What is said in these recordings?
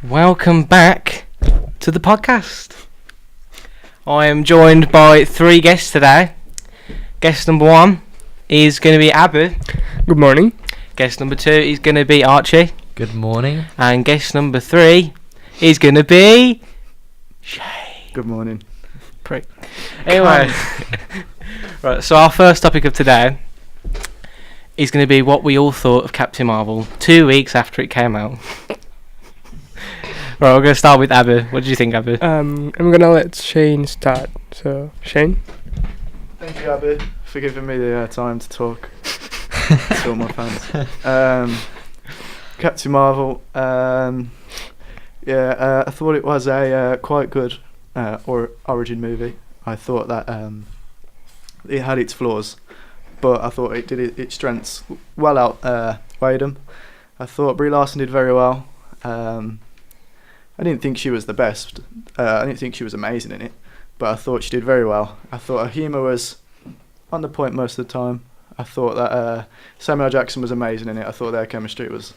Welcome back to the podcast. I am joined by three guests today. Guest number one is going to be Abu. Good morning. Guest number two is going to be Archie. Good morning. And guest number three is going to be Shay. Good morning. Prick. Anyway, right. So our first topic of today is going to be what we all thought of Captain Marvel 2 weeks after it came out. Right, we're going to start with Abu. What did you think, Abu? I'm gonna let Shane start. So, Shane? Thank you, Abu, for giving me the time to talk to all my fans. Captain Marvel, I thought it was a quite good origin movie. I thought that it had its flaws, but I thought it did its strengths well outweighed them. I thought Brie Larson did very well. I didn't think she was the best. I didn't think she was amazing in it, but I thought she did very well. I thought her humour was on the point most of the time. I thought that Samuel L. Jackson was amazing in it. I thought their chemistry was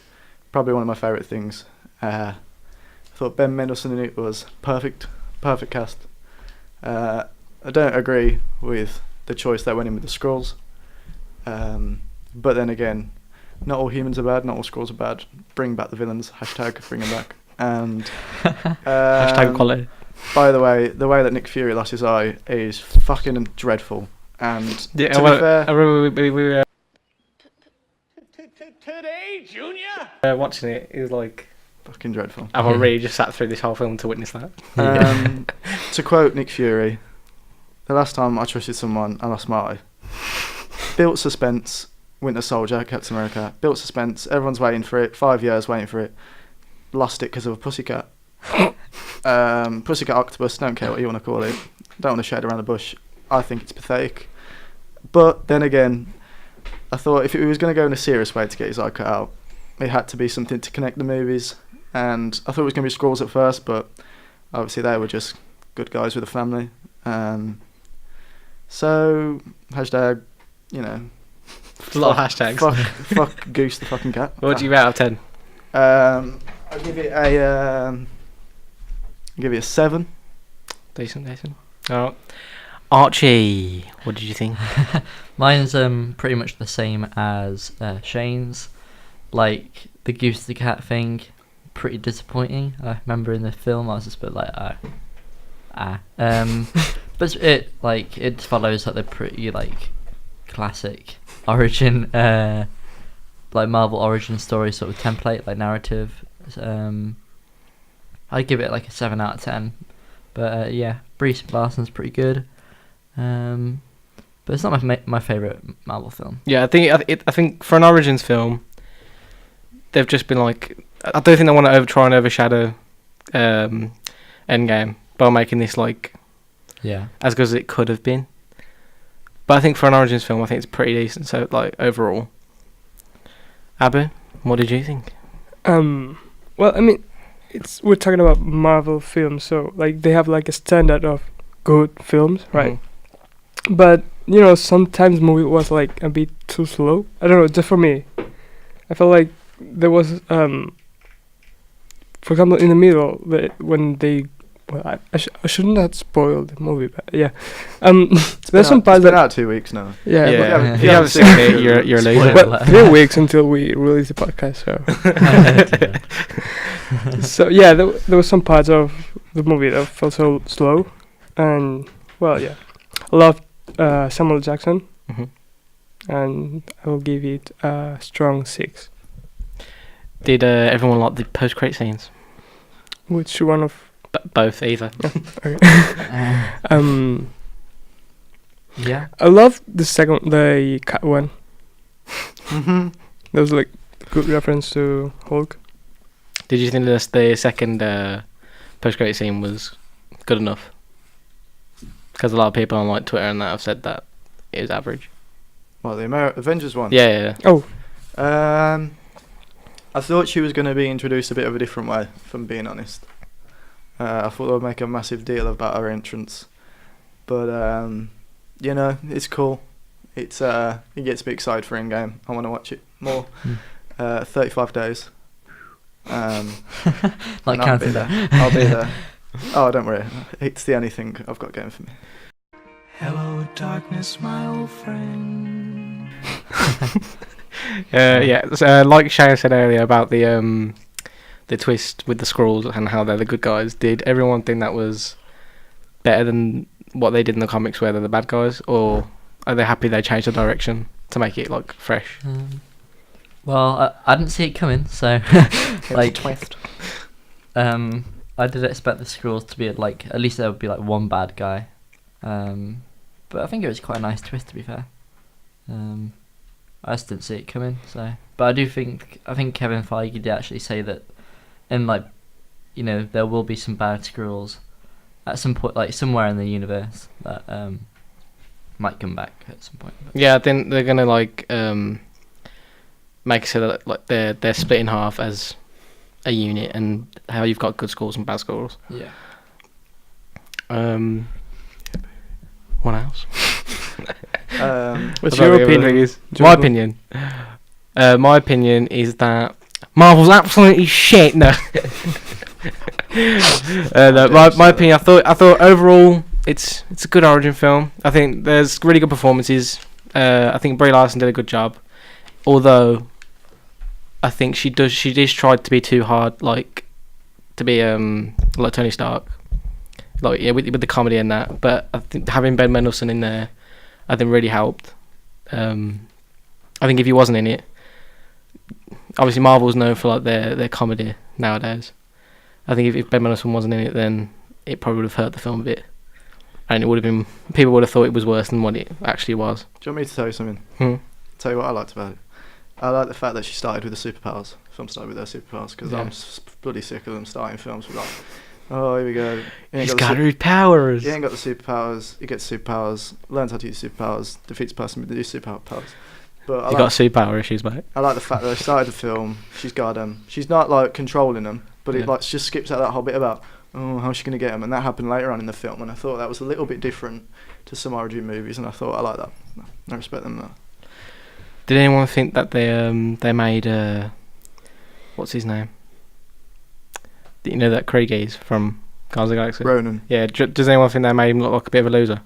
probably one of my favourite things. I thought Ben Mendelsohn in it was perfect cast. I don't agree with the choice that went in with the Skrulls, but then again, not all humans are bad, not all Skrulls are bad. Bring back the villains. # bring them back. And Hashtag quality. by the way that Nick Fury lost his eye is fucking dreadful. And Yeah, to be fair, we were today, Junior. Watching it, it was like fucking dreadful. I've already just sat through this whole film to witness that. To quote Nick Fury, the last time I trusted someone, I lost my eye. Built suspense. Winter Soldier, Captain America. Built suspense. Everyone's waiting for it. 5 years waiting for it. Lost it because of a pussycat. Pussycat octopus, don't care what you want to call it. Don't want to shade around the bush. I think it's pathetic. But then again, I thought if it was going to go in a serious way to get his eye cut out, it had to be something to connect the movies. And I thought it was going to be Skrulls at first, but obviously they were just good guys with a family. So, hashtag, A lot of hashtags. Fuck Goose the fucking cat. What do you rate out of 10? I'll give it a 7. Decent. Alright. Archie, what did you think? Mine's pretty much the same as Shane's. Like the goose the cat thing, pretty disappointing. I remember in the film I was just a bit like but it follows like the pretty like classic origin like Marvel origin story sort of template, like narrative. I'd give it like a 7 out of 10. But Brie Larson's pretty good. But it's not my favourite Marvel film. Yeah, I think for an origins film, they've just been like, I don't think they want to try and overshadow Endgame by making this like as good as it could have been. But I think for an origins film, I think it's pretty decent. So like overall, Abu, what did you think? Well, I mean, we're talking about Marvel films, so like they have like a standard of good films, right? Mm-hmm. But sometimes movie was like a bit too slow. I don't know, just for me, I felt like there was, for example, in the middle, when they. Well, I shouldn't have spoiled the movie, but yeah. There's some parts it's been out 2 weeks now. Yeah. If you haven't seen it, you're late. Well, 3 weeks until we release the podcast, so. So yeah, there was some parts of the movie that felt so slow, and well, yeah, I love Samuel Jackson, and I will give it a strong 6. Did everyone like the post-credit scenes? Which one of? Both, either. Okay. Yeah. I love the cat one. That was like good reference to Hulk. Did you think the second post-credit scene was good enough? Because a lot of people on like Twitter and that have said that it was average. Well, the Avengers one. Yeah. Oh. I thought she was going to be introduced a bit of a different way, if I'm being honest. I thought they would make a massive deal about her entrance, but it's cool. It gets me excited for Endgame. I want to watch it more. 35 days. Like counting down. I'll be there. Oh, don't worry. It's the only thing I've got going for me. Hello, darkness, my old friend. So, like Shane said earlier about the twist with the Skrulls and how they're the good guys. Did everyone think that was better than what they did in the comics, where they're the bad guys, or are they happy they changed the direction to make it like fresh? Well, I didn't see it coming, so like twist. I did expect the Skrulls to be like, at least there would be like one bad guy, but I think it was quite a nice twist, to be fair. I just didn't see it coming, so. But I think Kevin Feige did actually say that, and like, you know, there will be some bad Skrulls at some point, like somewhere in the universe that might come back at some point. But. Yeah, I think they're gonna like make it so that like they're split in half as a unit, and how you've got good Skrulls and bad Skrulls. Yeah. What else? What's your opinion? My opinion is that Marvel's absolutely shit. No. My opinion. I thought overall it's a good origin film. I think there's really good performances. I think Brie Larson did a good job, although I think she does try to be too hard, like to be like Tony Stark, like with the comedy and that. But I think having Ben Mendelsohn in there, I think really helped. I think if he wasn't in it, obviously Marvel's known for like their comedy nowadays. I think if Ben Mendelsohn wasn't in it, then it probably would have hurt the film a bit, and it would have been, people would have thought it was worse than what it actually was. Do you want me to tell you something? Tell you what I liked about it. I like the fact that she started with the superpowers. Film started with their superpowers, because I'm bloody sick of them starting films with like, oh, here we go. He's got her powers. He ain't got the superpowers. He gets superpowers. Learns how to use superpowers. Defeats the person with the superpowers. But you got superpower issues, mate. I like the fact that they started the film. She's got them. She's not like controlling them, but it like just skips out that whole bit about how's she gonna get them, and that happened later on in the film. And I thought that was a little bit different to some origin movies, and I thought I like that. I respect them. That. Did anyone think that they made what's his name? You know that Krieg from Guardians of the Galaxy? Ronan. Yeah. Does anyone think they made him look like a bit of a loser?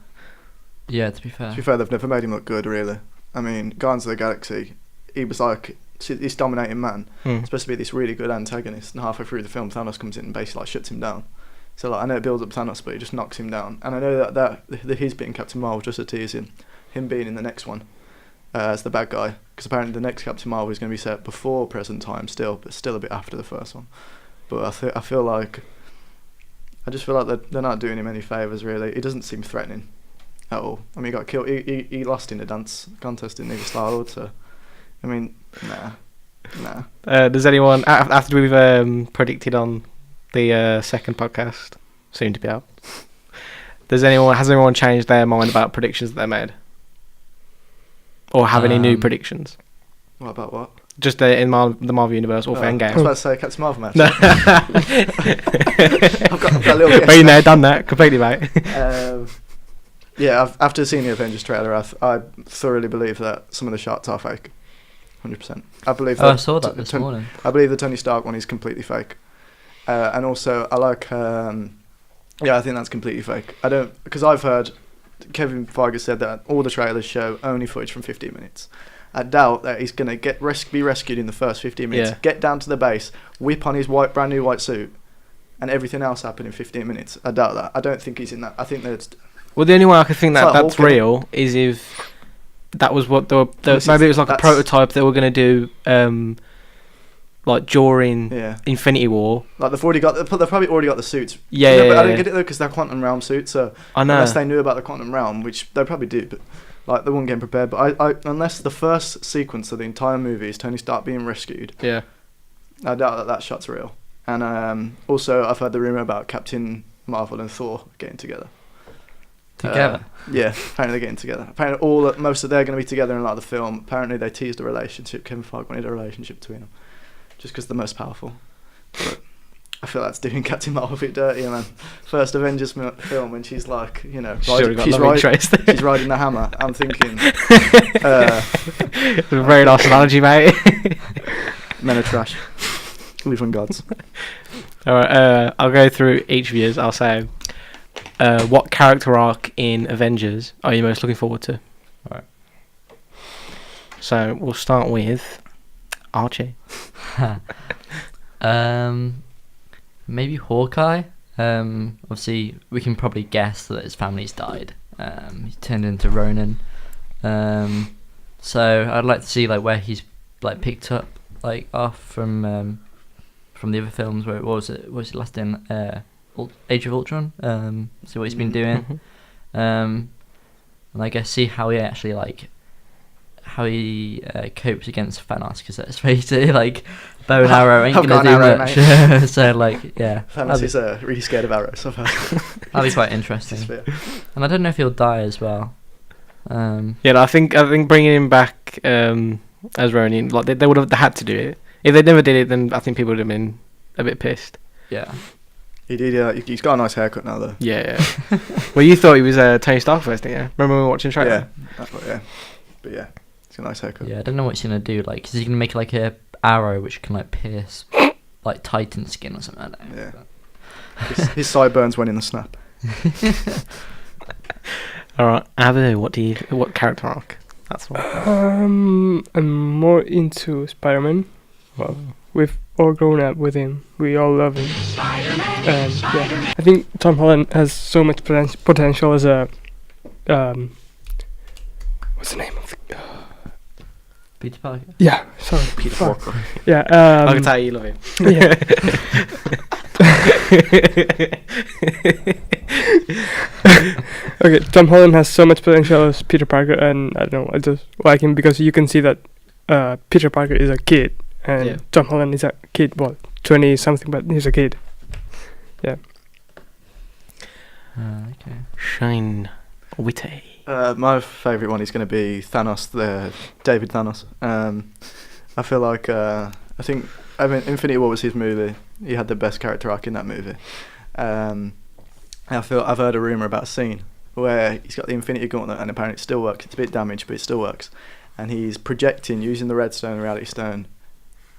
Yeah, to be fair. They've never made him look good, really. I mean, Guardians of the Galaxy, he was like this dominating man. Supposed to be this really good antagonist, and halfway through the film, Thanos comes in and basically like shuts him down. So like, I know it builds up Thanos, but he just knocks him down. And I know that his being Captain Marvel just a teasing, him being in the next one as the bad guy, because apparently the next Captain Marvel is going to be set before present time still, but still a bit after the first one. But I feel like they're not doing him any favours, really. He doesn't seem threatening at all. I mean, he got killed. He lost in the dance contest in the Star-Lord, so I mean, nah. Does anyone, after we've predicted on the second podcast, soon to be out, has anyone changed their mind about predictions that they made, or have any new predictions? What about what? Just in the Marvel Universe or for Endgame. I was about to say Captain Marvel match. No. I've got a little guess. Been there, done that, completely, mate. Yeah, after seeing the Avengers trailer, I thoroughly believe that some of the shots are fake. 100%. I believe. I saw that this morning. I believe the Tony Stark one is completely fake, and also I like. I think that's completely fake. I don't, because I've heard Kevin Feige said that all the trailers show only footage from 15 minutes. I doubt that he's going to be rescued in the first 15 minutes, get down to the base, whip on his brand new white suit, and everything else happen in 15 minutes. I doubt that. I don't think he's in that. I think that's... Well, the only way I could think that's real is if that was what maybe it was like a prototype they were going to do, like during Infinity War. Like they've probably already got the suits. Yeah, but I don't get it though, because they're Quantum Realm suits. So I know. Unless they knew about the Quantum Realm, which they probably do, but like they weren't getting prepared. But I unless the first sequence of the entire movie is Tony Stark being rescued. Yeah. I doubt that shot's real. And also I've heard the rumor about Captain Marvel and Thor getting together. Together? Yeah, apparently they're getting together. Apparently most of they're going to be together in like the film. Apparently they teased a relationship. Kevin Feige wanted a relationship between them, just because they're most powerful. But I feel that's doing Captain Marvel a bit dirty, man. First Avengers film, and she's like, she's riding the hammer. I'm thinking, it's a very nice analogy, mate. Men are trash. Living gods. All right, I'll go through each of yours. I'll say, what character arc in Avengers are you most looking forward to? Alright. So we'll start with Archie. Maybe Hawkeye. Obviously, we can probably guess that his family's died. He's turned into Ronin. So I'd like to see like where he's like picked up like off from the other films. Where what was it last in Age of Ultron? See what he's been doing. And I guess see how he actually copes against Thanos, because let's face it, like bow and arrow ain't I've gonna got an do arrow, much. So like, yeah, Thanos is really scared of arrows. So that'll be quite interesting. And I don't know if he'll die as well. Yeah, no, I think bringing him back as Ronin, like they would have had to do it. If they never did it, then I think people would have been a bit pissed. Yeah. He did. He's got a nice haircut now, though. Yeah. Well, you thought he was Tony Stark first, didn't you? Remember when we were watching the trailer? Yeah. That's what, yeah. But yeah, it's a nice haircut. Yeah, I don't know what he's gonna do. Like, is he gonna make like a arrow which can like pierce like Titan skin or something? I don't know. Yeah. His sideburns went in the snap. All right, Abu, what character arc? That's what. I'm more into Spider-Man. Well, we've all grown up with him. We all love him. And yeah, I think Tom Holland has so much potential as a what's the name of the Peter Parker. yeah, sorry, Peter fuck. Parker. Yeah, I can tell you love him. yeah. Okay, Tom Holland has so much potential as Peter Parker, and I don't know, I just like him because you can see that Peter Parker is a kid, and Yeah. Tom Holland is a kid, 20 something, but he's a kid. Okay. Shane Whitty. My favourite one is going to be Thanos, David Thanos. I feel like I think Infinity War was his movie. He had the best character arc in that movie. I've heard a rumour about a scene where he's got the Infinity Gauntlet and apparently it still works. It's a bit damaged, but it still works. And he's projecting using the Redstone and Reality Stone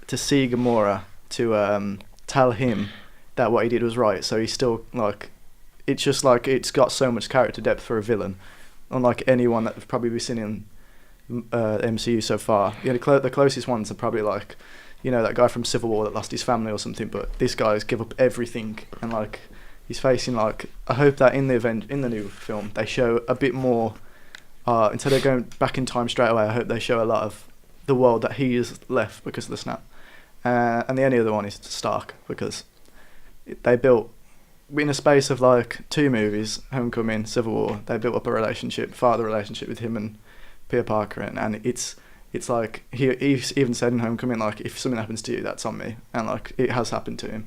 to see Gamora to tell him that what he did was right. So he's still like, it's just like it's got so much character depth for a villain, unlike anyone that we've probably seen in MCU so far. Yeah, the closest ones are probably like, you know, that guy from Civil War that lost his family or something. But this guy's give up everything, and like he's facing like. I hope that in the new film they show a bit more. Instead of going back in time straight away, I hope they show a lot of the world that he has left because of the snap. And the only other one is Stark, because they built, in a space of like 2 movies, Homecoming, Civil War, they built up a father relationship with him and Peter Parker, and it's like he even said in Homecoming, like, if something happens to you, that's on me, and like it has happened to him,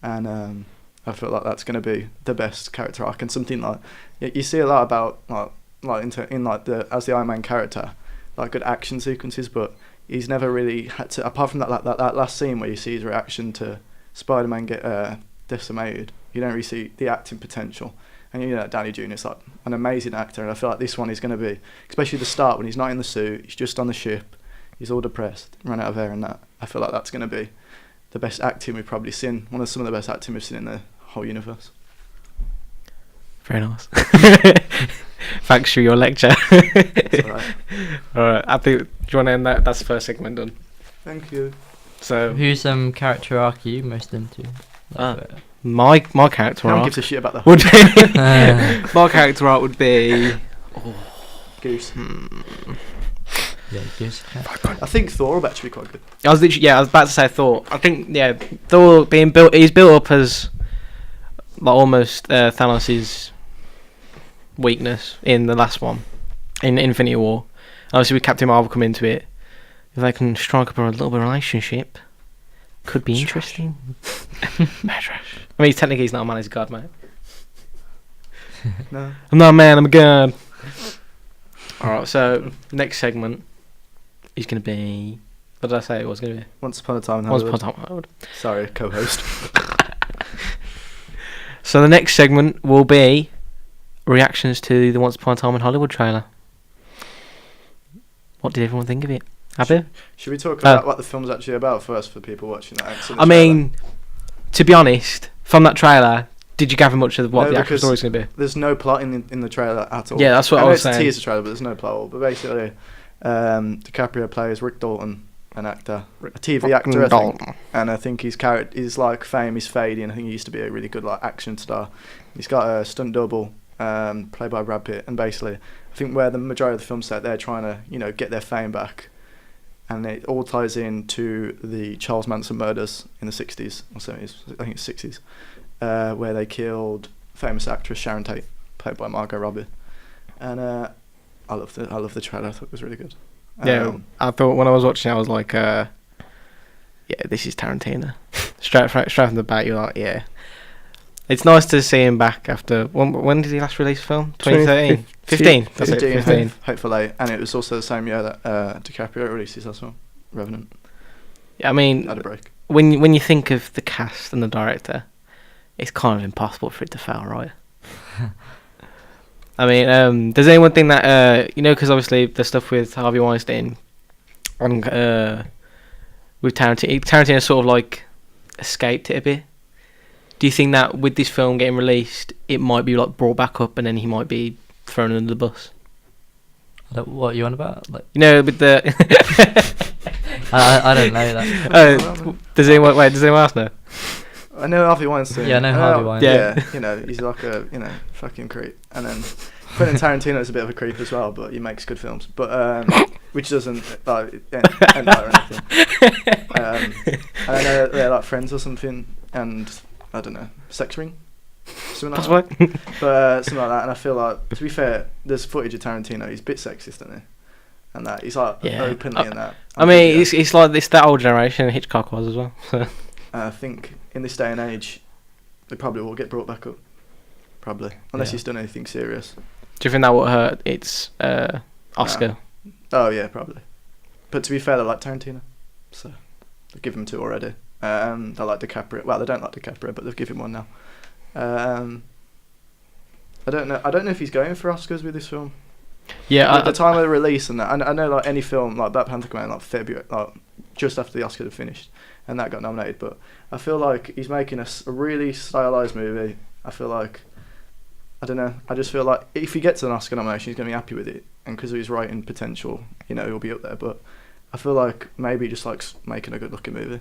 and I feel like that's going to be the best character arc, and something like you see a lot about as the Iron Man character, like good action sequences, but he's never really had to, apart from that last scene where you see his reaction to Spider-Man get decimated. You don't really see the acting potential. And you know, Downey Jr. is like an amazing actor, and I feel like this one is going to be, especially the start when he's not in the suit, he's just on the ship, he's all depressed, run out of air and that. I feel like that's going to be the best acting we've probably seen, some of the best acting we've seen in the whole universe. Very nice. Thanks for your lecture. It's alright. Alright, I think, do you want to end that? That's the first segment done. Thank you. So Who's character arc are you most into? my character No one arc gives a shit about that. would be my character arc would be Goose. Yeah, Goose. I think Thor will actually be quite good. I was about to say Thor. I think Thor being built, he's built up as like almost Thanos' weakness in the last one, in Infinity War. Obviously with Captain Marvel come into it, if they can strike up a little bit of relationship, could be interesting. I mean, technically he's not a man, he's a god, mate. No. I'm not a man, I'm a god. Alright, so next segment is going to be, what did I say it was going to be? Once Upon a Time in Once Hollywood. Upon a Time in Hollywood. Sorry, co-host. So the next segment will be reactions to the Once Upon a Time in Hollywood trailer. What did everyone think of it? Happy? Should we talk about what the film's actually about first for people watching that? I mean, to be honest, from that trailer, did you gather much of what the actual story's going to be? There's no plot in the trailer at all. Yeah, that's what I was saying. It's a teaser trailer, but there's no plot at all. But basically, DiCaprio plays Rick Dalton, an actor, a TV actor, I think. And I think his like fame is fading. I think he used to be a really good like action star. He's got a stunt double, played by Brad Pitt, and basically, I think where the majority of the film's set, they're trying to get their fame back. And it all ties into the Charles Manson murders in the 60s or 70s, I think it's 60s, where they killed famous actress Sharon Tate, played by Margot Robbie. And I love the trailer. I thought it was really good. Yeah, I thought when I was watching, I was like, yeah, this is Tarantino. straight from the bat, you're like, yeah. It's nice to see him back after. When did he last release a film? 2013? 15. That's it, 15. Hopefully. And it was also the same year that DiCaprio released his last film, Revenant. Yeah, I mean, had a break. When you think of the cast and the director, it's kind of impossible for it to fail, right? I mean, does anyone think that, because obviously the stuff with Harvey Weinstein and with Tarantino sort of like escaped it a bit. Do you think that with this film getting released, it might be like brought back up and then he might be thrown under the bus? What are you on about? Like, with the... I don't know that. Does anyone else know? I know Harvey Weinstein. Yeah, I know Harvey Weinstein. Yeah, he's like a fucking creep. And then Quentin Tarantino's a bit of a creep as well, but he makes good films. But which doesn't end or anything. I know they're like friends or something, and I don't know, sex ring, something like that. But something like that. And I feel like, to be fair, there's footage of Tarantino. He's a bit sexist, isn't he? And that he's like openly in that. I mean, it's like this that old generation. Hitchcock was as well. So. I think in this day and age, they probably will get brought back up. Probably, unless he's done anything serious. Do you think that will hurt its Oscar? No. Oh yeah, probably. But to be fair, they like Tarantino, so they've given him 2 already. They like DiCaprio. Well, they don't like DiCaprio, but they've given him 1 now. I don't know if he's going for Oscars with this film. Yeah, at the time of the release and that, I know like any film like Black Panther came out in like February, like just after the Oscars had finished, and that got nominated. But I feel like he's making a really stylized movie. I feel like, I don't know. I just feel like if he gets an Oscar nomination, he's gonna be happy with it, and because of his writing potential, he'll be up there. But I feel like maybe he just likes making a good looking movie.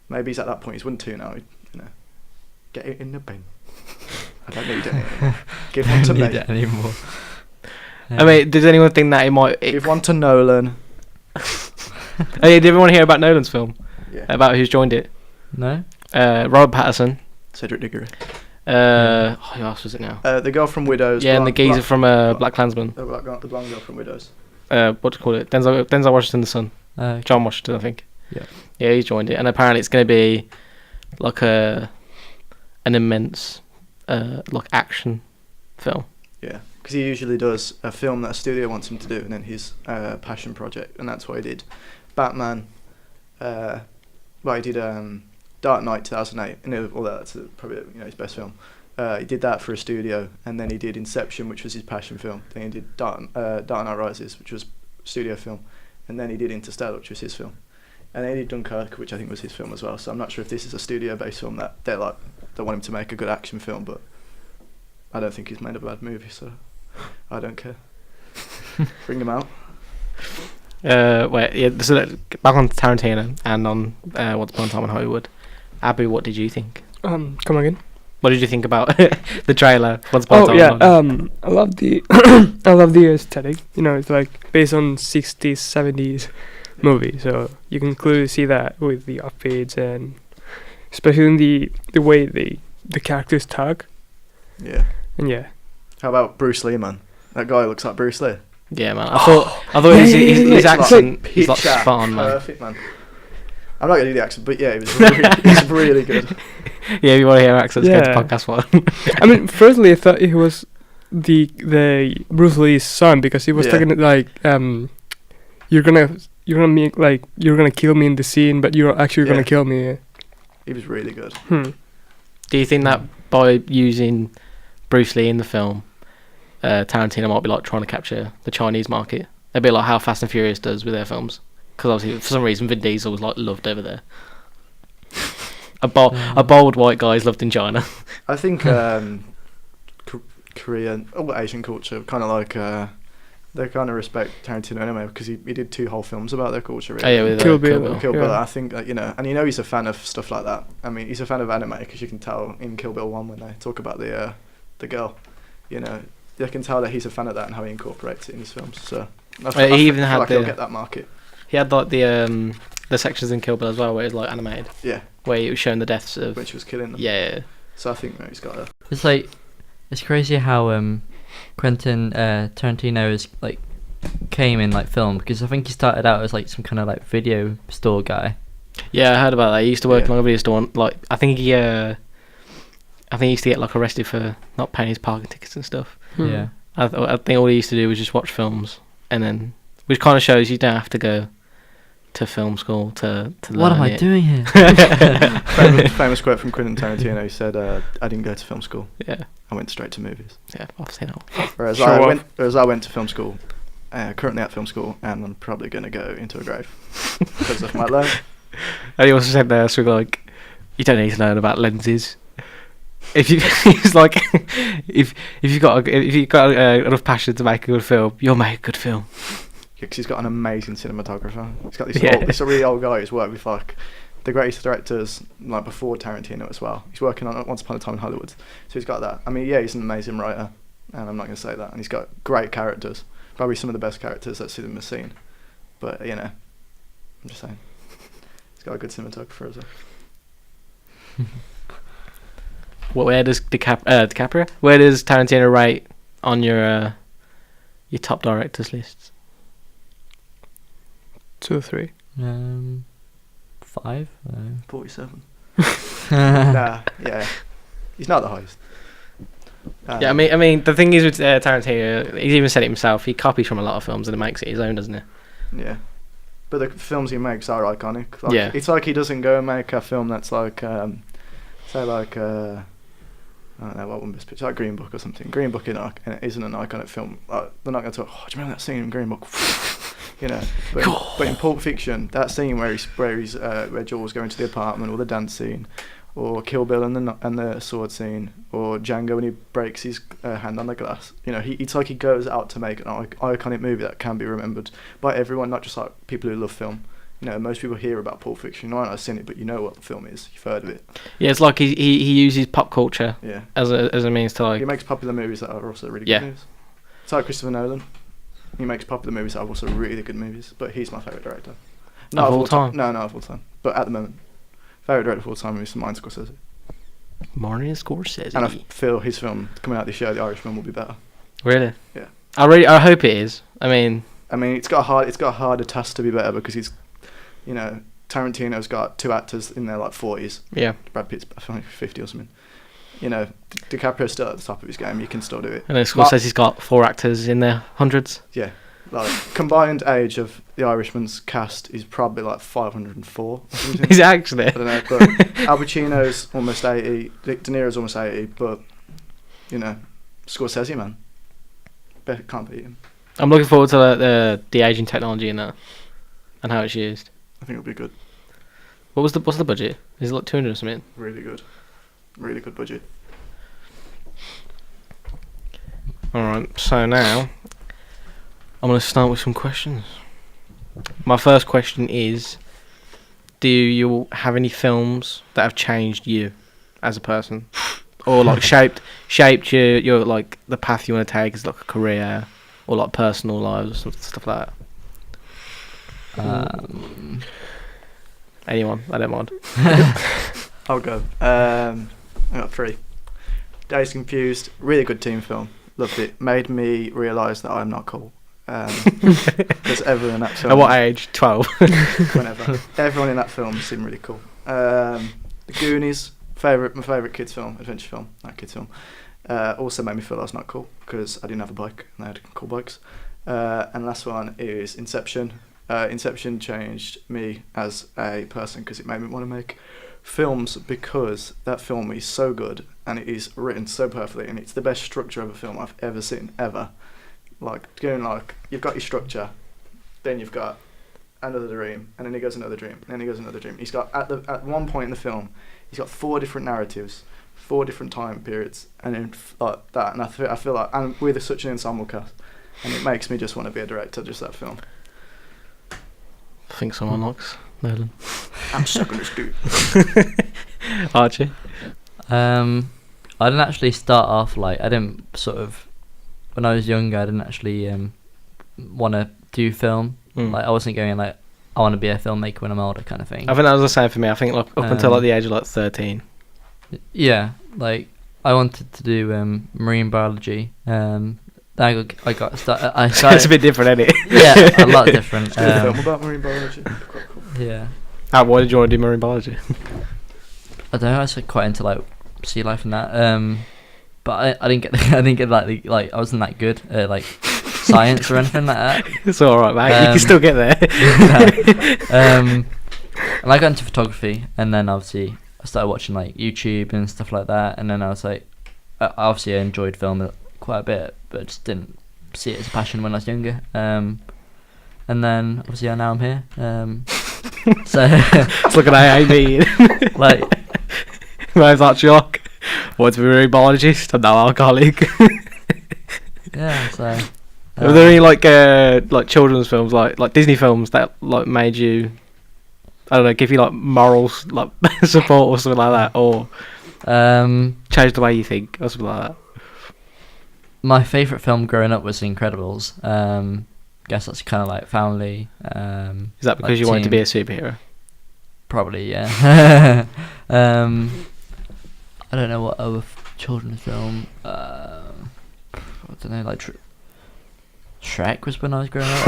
Maybe he's at that point. He's won 2 now. Get it in the bin. I don't need it anymore. Give one to me. Need it anymore. I mean, does anyone think that it might... Give one to Nolan. Did everyone hear about Nolan's film? Yeah. About who's joined it? No? Robert Pattinson. Cedric Diggory. Who else was it now? The girl from Widows. Yeah, and the geezer from Black Klansman. The blonde girl from Widows. What do you call it? Denzel Washington's son. Okay. John Washington, I think. Yeah. Yeah, he's joined it. And apparently it's going to be like an immense like action film. Yeah, because he usually does a film that a studio wants him to do, and then his passion project, and that's what he did. Batman, he did Dark Knight 2008, and all that's probably his best film. He did that for a studio, and then he did Inception, which was his passion film. Then he did Dark Knight Rises, which was studio film, and then he did Interstellar, which was his film. And then he did Dunkirk, which I think was his film as well. So I'm not sure if this is a studio-based film that they want him to make a good action film, but I don't think he's made a bad movie, so I don't care. Bring him out. So back on Tarantino and on Once Upon a Time in Hollywood. Abby, what did you think? Come again? What did you think about the trailer? Once Upon a Time in Hollywood? I love the I love the aesthetic. It's like based on 60s, 70s movie, so you can clearly see that with the outfits and especially in the way the characters talk. Yeah. And yeah. How about Bruce Lee, man? That guy looks like Bruce Lee. Yeah, man. I thought his accent is like spot on, man. Perfect, man. I'm not gonna do the accent, but yeah, it was really good. Yeah, if you want to hear accents, go to podcast one. I mean, firstly, I thought he was the Bruce Lee's son because he was talking like you're gonna kill me in the scene, but you're actually gonna kill me. He was really good. Do you think that by using Bruce Lee in the film, Tarantino might be like trying to capture the Chinese market? A bit like how Fast and Furious does with their films. because obviously for some reason Vin Diesel was like loved over there. A bold white guy is loved in China. I think Korean or Asian culture kind of like they kind of respect Tarantino anyway because he did 2 whole films about their culture. Really. Oh, yeah, with, Kill Bill. Kill Bill. Yeah. I think you know, and he's a fan of stuff like that. I mean, he's a fan of anime because you can tell in Kill Bill 1 when they talk about the girl. You know, you can tell that he's a fan of that and how he incorporates it in his films. So He even had like he'll get that market. He had like the sections in Kill Bill as well where it was like animated. Yeah. Where it was showing the deaths of When she was killing them. Yeah. So I think he's got a. It's like, it's crazy how Quentin Tarantino is like came in like film, because I think he started out as like some kind of like video store guy. Yeah, I heard about that. He used to work in like a video store. Like I think he used to get like arrested for not paying his parking tickets and stuff. Yeah. I think all he used to do was just watch films, and then which kind of shows you don't have to go to film school to learn What am I it. doing here? famous quote from Quentin Tarantino. He said, "I didn't go to film school. Yeah, I went straight to movies." yeah, I've seen it all. Whereas I went to film school, currently at film school, and I'm probably going to go into a grave because of my learn. And he also said there, so like, you don't need to learn about lenses. If you, he's like, if you've got enough passion to make a good film, you'll make a good film. Because he's got an amazing cinematographer. He's got this Yeah. this really old guy who's worked with like the greatest directors like before Tarantino as well. He's working on Once Upon a Time in Hollywood, so he's got that. I mean, yeah, he's an amazing writer, and I'm not going to say that. And he's got great characters, probably some of the best characters that cinema's seen. But you know, I'm just saying, he's got a good cinematographer as well. Where does DiCaprio? Where does Tarantino rate on your top directors lists? 2 or 3. 5. 47. Nah, yeah, he's not the highest. Yeah, I mean, the thing is with Tarantino, he's even said it himself. He copies from a lot of films and he makes it his own, doesn't he? Yeah, but the films he makes are iconic. Like, Yeah. It's like he doesn't go and make a film that's like, say like, I don't know what one best picture, like Green Book or something. Green Book isn't an iconic film. Like, they're not going to talk, oh, do you remember that scene in Green Book? You know, but in Pulp Fiction, that scene where Jaws going to the apartment, or the dance scene, or Kill Bill and the sword scene, or Django when he breaks his hand on the glass. You know, it's like he goes out to make an iconic movie that can be remembered by everyone, not just like people who love film. You know, most people hear about Pulp Fiction. You might not have seen it, but you know what the film is. You've heard of it. Yeah, it's like he uses pop culture Yeah. as a means to like. He makes popular movies that are also really Yeah. good movies. It's like Christopher Nolan. He makes popular movies that are also really good movies, but he's my favourite director. Not Of all time? No, not of all time. But at the moment, favourite director of all time is Martin Scorsese. Martin Scorsese. And I feel his film coming out this year, The Irishman, will be better. Really? Yeah. I hope it is. I mean, it's got a harder task to be better because he's, you know, Tarantino's got 2 actors in their like 40s. yeah. Brad Pitt's I think 50 or something. You know, DiCaprio's still at the top of his game. You can still do it. And then Scorsese's got 4 actors in their hundreds. Yeah, like combined age of The Irishman's cast is probably like 504. Or something. Is it actually? I don't know, but Al Pacino's almost 80, De Niro's almost 80, but you know, Scorsese, man, can't beat him. I'm looking forward to the de-aging technology in that and how it's used. I think it'll be good. What's the budget? Is it like 200 or something? Really good budget. Alright, so now I'm going to start with some questions. My first question is, do you have any films that have changed you as a person? Or like shaped your like the path you want to take as like a career or like personal lives or stuff like that? Anyone, I don't mind. I'll go. I got 3. Dazed Confused, really good teen film. Loved it. Made me realise that I'm not cool. Because everyone in that film. At what age? 12. Whenever. Everyone in that film seemed really cool. The Goonies, my favourite kids film, adventure film, not kids film. Also made me feel I was not cool because I didn't have a bike and they had cool bikes. And last one is Inception. Inception changed me as a person because it made me want to make films, because that film is so good and it is written so perfectly and it's the best structure of a film I've ever seen, ever. Like, you've got your structure, then you've got another dream, and then he goes another dream, and then he goes another dream. He's got at one point in the film, he's got 4 different narratives, 4 different time periods, and then like that. And I feel like, and with such an ensemble cast, and it makes me just want to be a director, just that film. I think someone likes Nolan. I'm sucking this dude. Archie. I didn't actually start off like I didn't sort of when I was younger. I didn't actually want to do film. Like I wasn't going like I want to be a filmmaker when I'm older kind of thing. I think that was the same for me. I think like up until like the age of like 13. Yeah, like I wanted to do marine biology. I got started. It's a bit different, isn't it? Yeah, a lot different. It's a film about marine biology. Quite cool. Yeah. Why did you want to do marine biology? I don't know. I was like, quite into like sea life and that. But I didn't get like I wasn't that good at like science or anything like that. It's all right, mate. You can still get there. And I got into photography, and then obviously I started watching like YouTube and stuff like that. And then I was like, obviously I enjoyed film quite a bit, but just didn't see it as a passion when I was younger. And then obviously now I'm here. So it's looking at me like. Where's that shock? Want to be a marine biologist? I'm now alcoholic. Yeah, so. Were there any like children's films, like Disney films that like made you, I don't know, give you like morals, like support or something like that, or change the way you think or something like that? My favourite film growing up was The Incredibles. Guess that's kind of like family. Is that because like you wanted to team. be a superhero? Probably, yeah. I don't know what other children's film. I don't know, like Shrek was when I was growing up.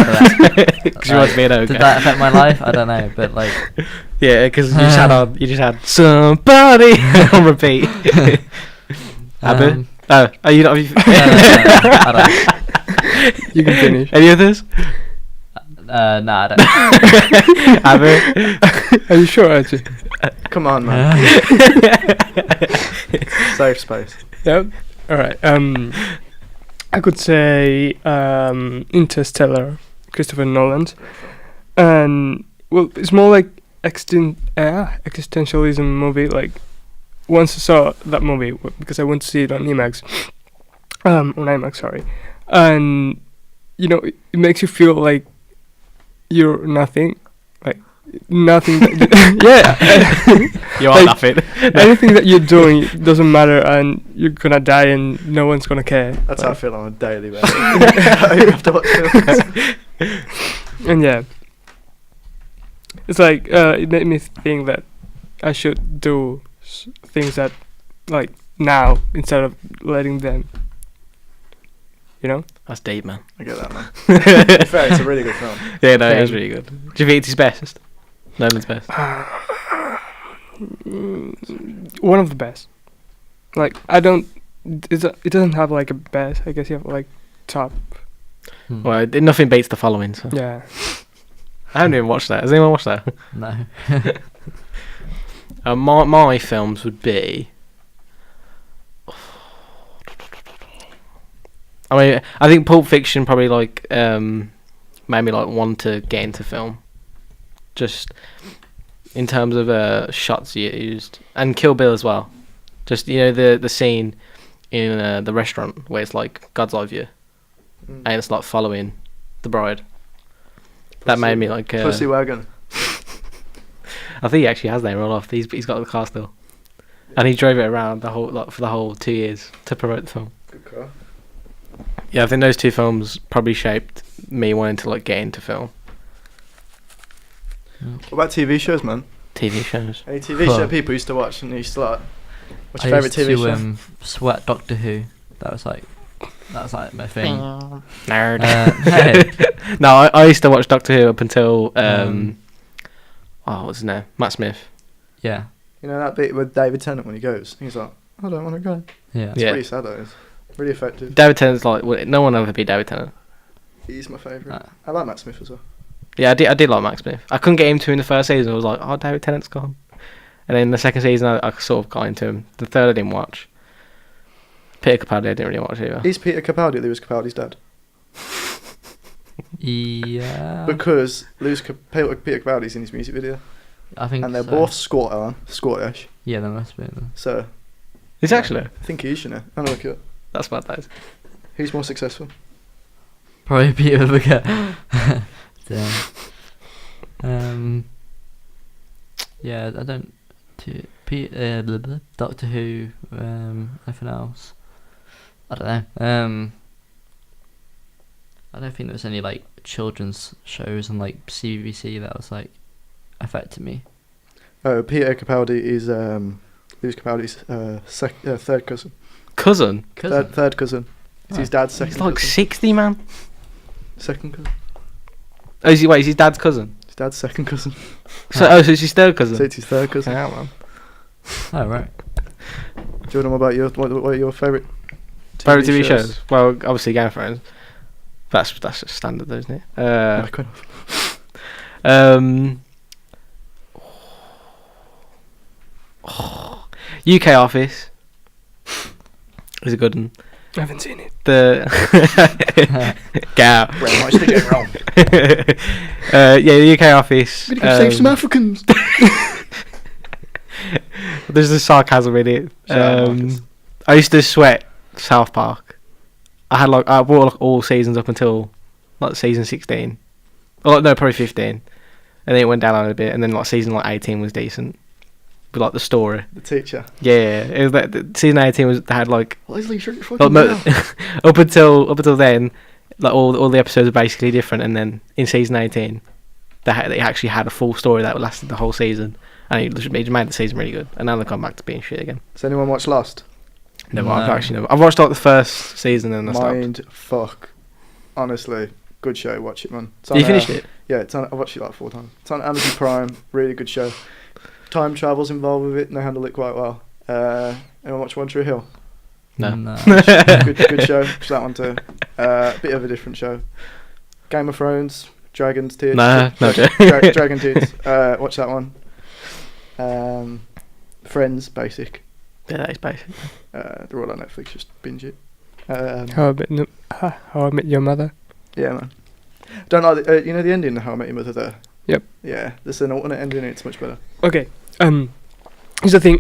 Because you wanted to be an ogre. Did that affect my life? I don't know, but like. Yeah, because you just had somebody on repeat. Abu? Are you not? No, I don't. You can finish. Any others? No, I don't. Abu? Are you sure, Archie? Come on, man. Safe space. Yep. All right. I could say Interstellar, Christopher Nolan's, and well, it's more like existentialism movie. Like once I saw that movie because I went to see it on IMAX, sorry, and you know it makes you feel like you're nothing, like nothing. Yeah, You are like, nothing. anything that you're doing doesn't matter, and you're gonna die, and no one's gonna care. That's how I feel on a daily basis. I have to watch films. And yeah, it's like it made me think that I should do things that like now instead of letting them. You know? That's deep, man. I get that, man. To be fair, it's a really good film. Yeah, no, it is really good. Do you think it's his best? Nolan's best. One of the best. Like I don't. It doesn't have like a best. I guess you have like top. Well, nothing beats the following. So. Yeah. I haven't even watched that. Has anyone watched that? No. My films would be. I mean, I think Pulp Fiction probably like made me like want to get into film, just in terms of shots used, and Kill Bill as well. Just the scene in the restaurant where it's like God's eye view, and it's like following the bride. That made me like Pussy wagon. I think he actually has that in real life. He's got the car still, and he drove it around for the whole 2 years to promote the film. Good car. Yeah, I think those two films probably shaped me wanting to like get into film. What about TV shows, man? TV shows. Any TV show people used to watch and you used to like? What's your favourite TV show? Sweat Doctor Who. That was like my thing. Nerd. Hey. No, I used to watch Doctor Who up until what's his name? Matt Smith. Yeah. You know that bit with David Tennant when he goes? He's like, I don't want to go. Yeah. It's pretty sad, that is. Really effective. David Tennant's like no one ever beat David Tennant. He's my favourite. I like Matt Smith as well. Yeah, I did like Matt Smith. I couldn't get into him in the first season. I was like, oh, David Tennant's gone. And then the second season, I sort of got into him. The third, I didn't watch. Peter Capaldi, I didn't really watch either. He's Peter Capaldi. He was Capaldi's dad. Yeah. Because Peter Capaldi's in his music video, I think. and they're so. both Scottish. Yeah, there must be. Then. So It's actually. I think he is, you know. I look at That's bad, that is. who's more successful. Probably Peter McCann. Damn. Yeah, I don't. Doctor Who. Anything else? I don't know. I don't think there was any like children's shows on like CBBC that was like affected me. Oh, Peter Capaldi is Lewis Capaldi's third cousin. Cousin? Third cousin. It's his dad's second. He's like cousin. 60, man. Second cousin. Oh, is he his dad's cousin? His dad's second cousin. So it's his third cousin? So it's his third cousin. Yeah, man. Oh right. Jordan, what about your what are your favourite TV shows? Well, obviously Game of Thrones. That's just standard, though, isn't it? UK Office is a good one. I haven't seen it. Get out. Very much to get wrong. Yeah, the UK Office. We're gonna save some Africans. There's the sarcasm in it. Shout out Marcus. I used to sweat South Park. I bought all seasons up until like season 16. Oh no, probably 15, and then it went down a bit, and then like season 18 was decent. But like the story, The teacher. yeah, it was like season 18 had like Leslie, shut your fucking like mouth. up until then, like all the episodes are basically different, and then in season 18, they actually had a full story that lasted the whole season, and it made the season really good. And now they've gone back to being shit again. Does anyone watch Lost? No, No. I've watched like the first season and I stopped. Mind fuck. Honestly, good show. Watch it, man. It's Did you on, finish it? Yeah, it's on. I watched it like 4 times. It's on Amazon Prime. Really good show. Time travel's involved with it, and they handle it quite well. Anyone watch One Tree Hill? No. Good show. Watch that one too. Bit of a different show. Game of Thrones, Dragons, Tears. No, no. Dragon Tears. Watch that one. Friends, basic. Yeah, that is basic. They're all on Netflix. Just binge it. How I Met Your Mother. Yeah, man. Don't like the, you know the ending of How I Met Your Mother there? Yep. Yeah, there's an alternate ending. It's much better. Okay. Here's the thing.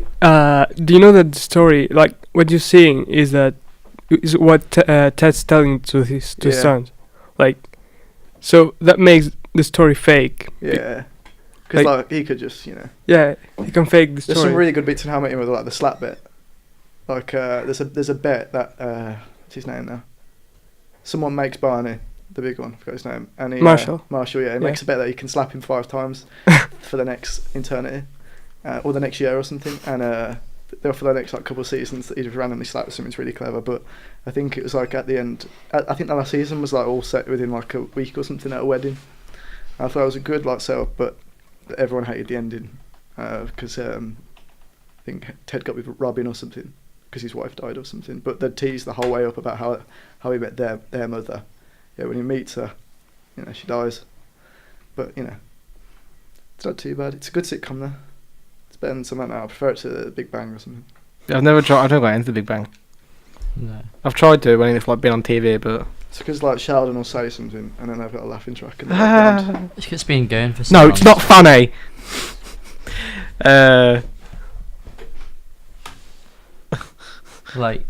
Do you know that the story, like what you're seeing, is what Ted's telling to his Yeah. sons, like, so that makes the story fake. Yeah. Because Like- like he could just, you know. Yeah, he can fake the story. There's some really good bits in How I Met Your Mother, like the slap bit. Like there's a bit that what's his name now? Someone makes Barney, the big one, I forgot his name. And he, Marshall. Marshall, yeah. He Yeah. makes a bet that he can slap him 5 times for the next eternity. Or the next year or something. And for the next like couple of seasons that he just randomly slaps him. It's really clever. But I think it was like at the end, I think the last season was like all set within like a week or something at a wedding. I thought it was a good like setup, but everyone hated the ending because I think Ted got with Robin or something because his wife died or something. But they teased the whole way up about how he met their mother. Yeah, when he meets her, you know, she dies. But you know, it's not too bad. It's a good sitcom though. It's better than something else. I prefer it to The Big Bang or something. I've never tried. I've never got into The Big Bang. No. I've tried to when it's like been on TV, but It's because like Sheldon will say something and then they've got a laughing track in the background. It's 'cause it's been going for so no, long. it's not funny. Like,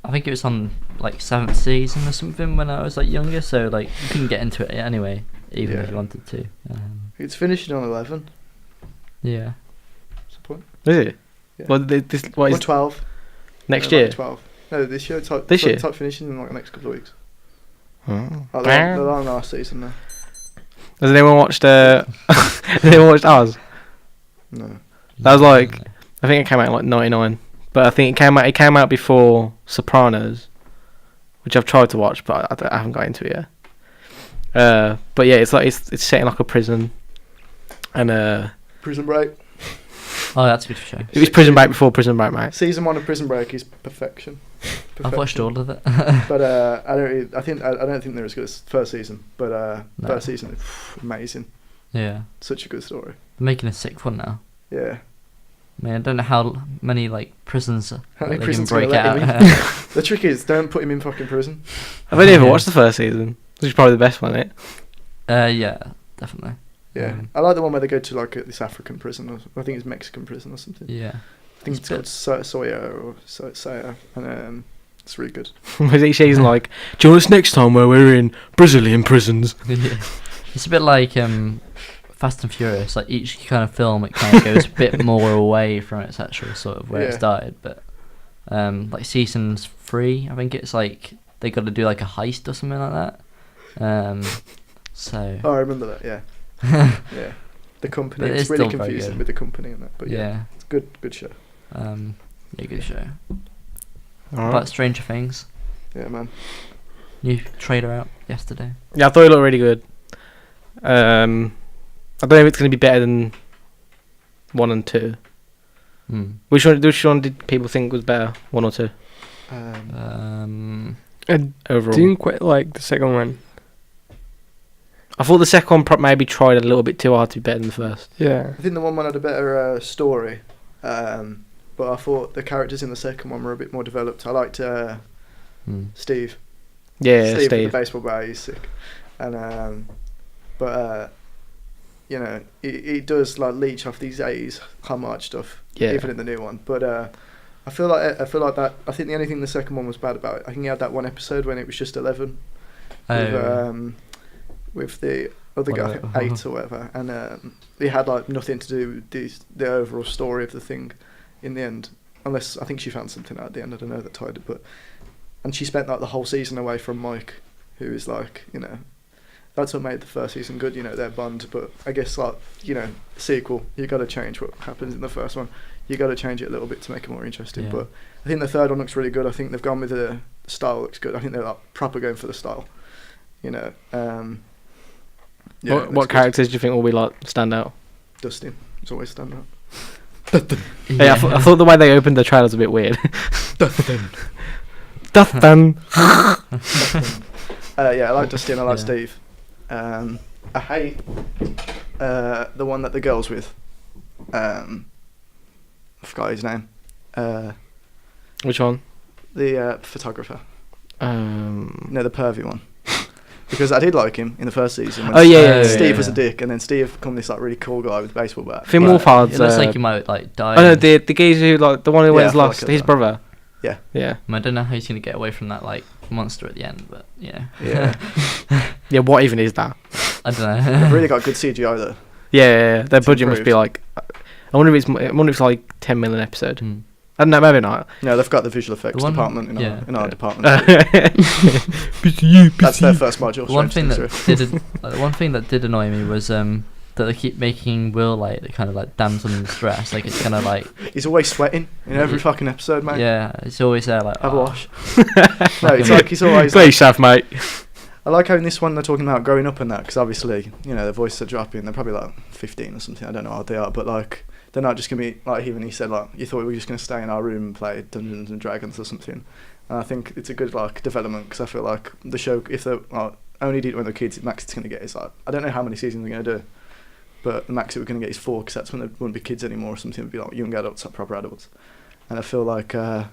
I think it was on like 7th season or something when I was like younger, so like you couldn't get into it anyway, even if Yeah. you wanted to. It's finishing on 11. Yeah. What's the point? Is it? Yeah. Well, this what Or is 12. next No, year? like 12. No, this year. This year? It's like finishing in like the next couple of weeks. Oh. Like they're on last season now. Has anyone watched? Has anyone watched ours? No. That was like, I think it came out in like '99, but I think it came out before Sopranos, which I've tried to watch, but I haven't got into it yet. But yeah, it's like it's set in like a prison, and Prison Break. Oh, that's a good show. it was Prison Break before Prison Break, mate. Season 1 of Prison Break is perfection. I've watched all of it. But I don't think they're as good as first season. But No. first season, amazing. Yeah. Such a good story. They're making a 6th one now. Yeah. I mean, I don't know how many like prisons How many they can prisons break gonna let out. him in? The trick is don't put him in fucking prison. I've only ever Yeah. watched the first season, which is probably the best one, isn't it? Yeah, definitely. Yeah, I like the one where they go to like this African prison, or I think it's Mexican prison or something. Yeah. I think it's called Soya or Soya, and it's really good. She's like, join us next time where we're in Brazilian prisons. Yeah. It's a bit like Fast and Furious. Like each kind of film, it kind of goes a bit more away from its actual sort of where it started. But like season 3, I think it's like they got to do like a heist or something like that. So. Oh, I remember that. Yeah. Yeah. The company. But it's really still very confusing good. with the company and that. But yeah, it's a good show. Yeah, good show. All But right. Stranger Things. Yeah, man. New trailer out yesterday. Yeah, I thought it looked really good. I don't know if it's going to be better than 1 and 2. Which one did people think was better, 1 or 2? I Overall, didn't quite like the second one. I thought the second one maybe tried a little bit too hard to be better than the first. Yeah. I think the one had a better story, but I thought the characters in the second one were a bit more developed. I liked Steve. Yeah, Steve. Steve. With the baseball bat, he's sick. And you know, he does like leech off these 80s homage stuff, even in the new one. But I feel like that. I think the only thing the second one was bad about it, I think he had that one episode when it was just 11. With the other guy, I think 8 or whatever, and he had like nothing to do with the overall story of the thing in the end, unless I think she found something out at the end. I don't know that tied it, and she spent like the whole season away from Mike, who is like, you know, that's what made the first season good, you know, their bond. But I guess like, you know, sequel, you got to change what happens in the first one. You got to change it a little bit to make it more interesting. But I think the third one looks really good. I think they've gone with the style looks good. I think they're like proper going for the style, you know. Yeah, what characters do you think will be like stand out? Dustin. It's always stand out. Yeah, I thought the way they opened the trailer was a bit weird. Dustin. Dustin. Yeah, I like Dustin. I like Steve. I hate the one that the girl's with. I forgot his name. Which one? The photographer. No, the pervy one. Because I did like him in the first season. When Steve was a dick, and then Steve become this like really cool guy with a baseball bat. Finn Wolfhard's. It looks like he might like die. Oh no, the geezer who like the one who wears lost, his brother. Yeah. Yeah. I don't know how he's gonna get away from that like monster at the end, but yeah. Yeah. Yeah. What even is that? I don't know. They've really got good CGI though. Yeah. Their It's budget must be improved. like. I wonder if it's like 10 million an episode. I don't know, maybe not. No, they've got the visual effects The one- department in yeah. our department. BCU. That's their first module. The one thing straight that through. the one thing that did annoy me was that they keep making Will like the kind of like damsel stress, like it's kind of like He's always sweating in every fucking episode, mate. yeah, it's always there like Have a oh. wash. No, it's like he's always. Play yourself, mate. I like how in this one they're talking about growing up and that, because obviously, you know, their voices are dropping. They're probably like 15 or something. I don't know how old they are, but like they're not just gonna be like, even he said like, you thought we were just gonna stay in our room and play Dungeons and Dragons or something. And I think it's a good like development, because I feel like the show, if they're like, only did when they're kids, the max it's gonna get is like, I don't know how many seasons they're gonna do, but the max it we're gonna get is 4, because that's when they wouldn't be kids anymore or something. It'd be like young adults, like proper adults. And I feel like the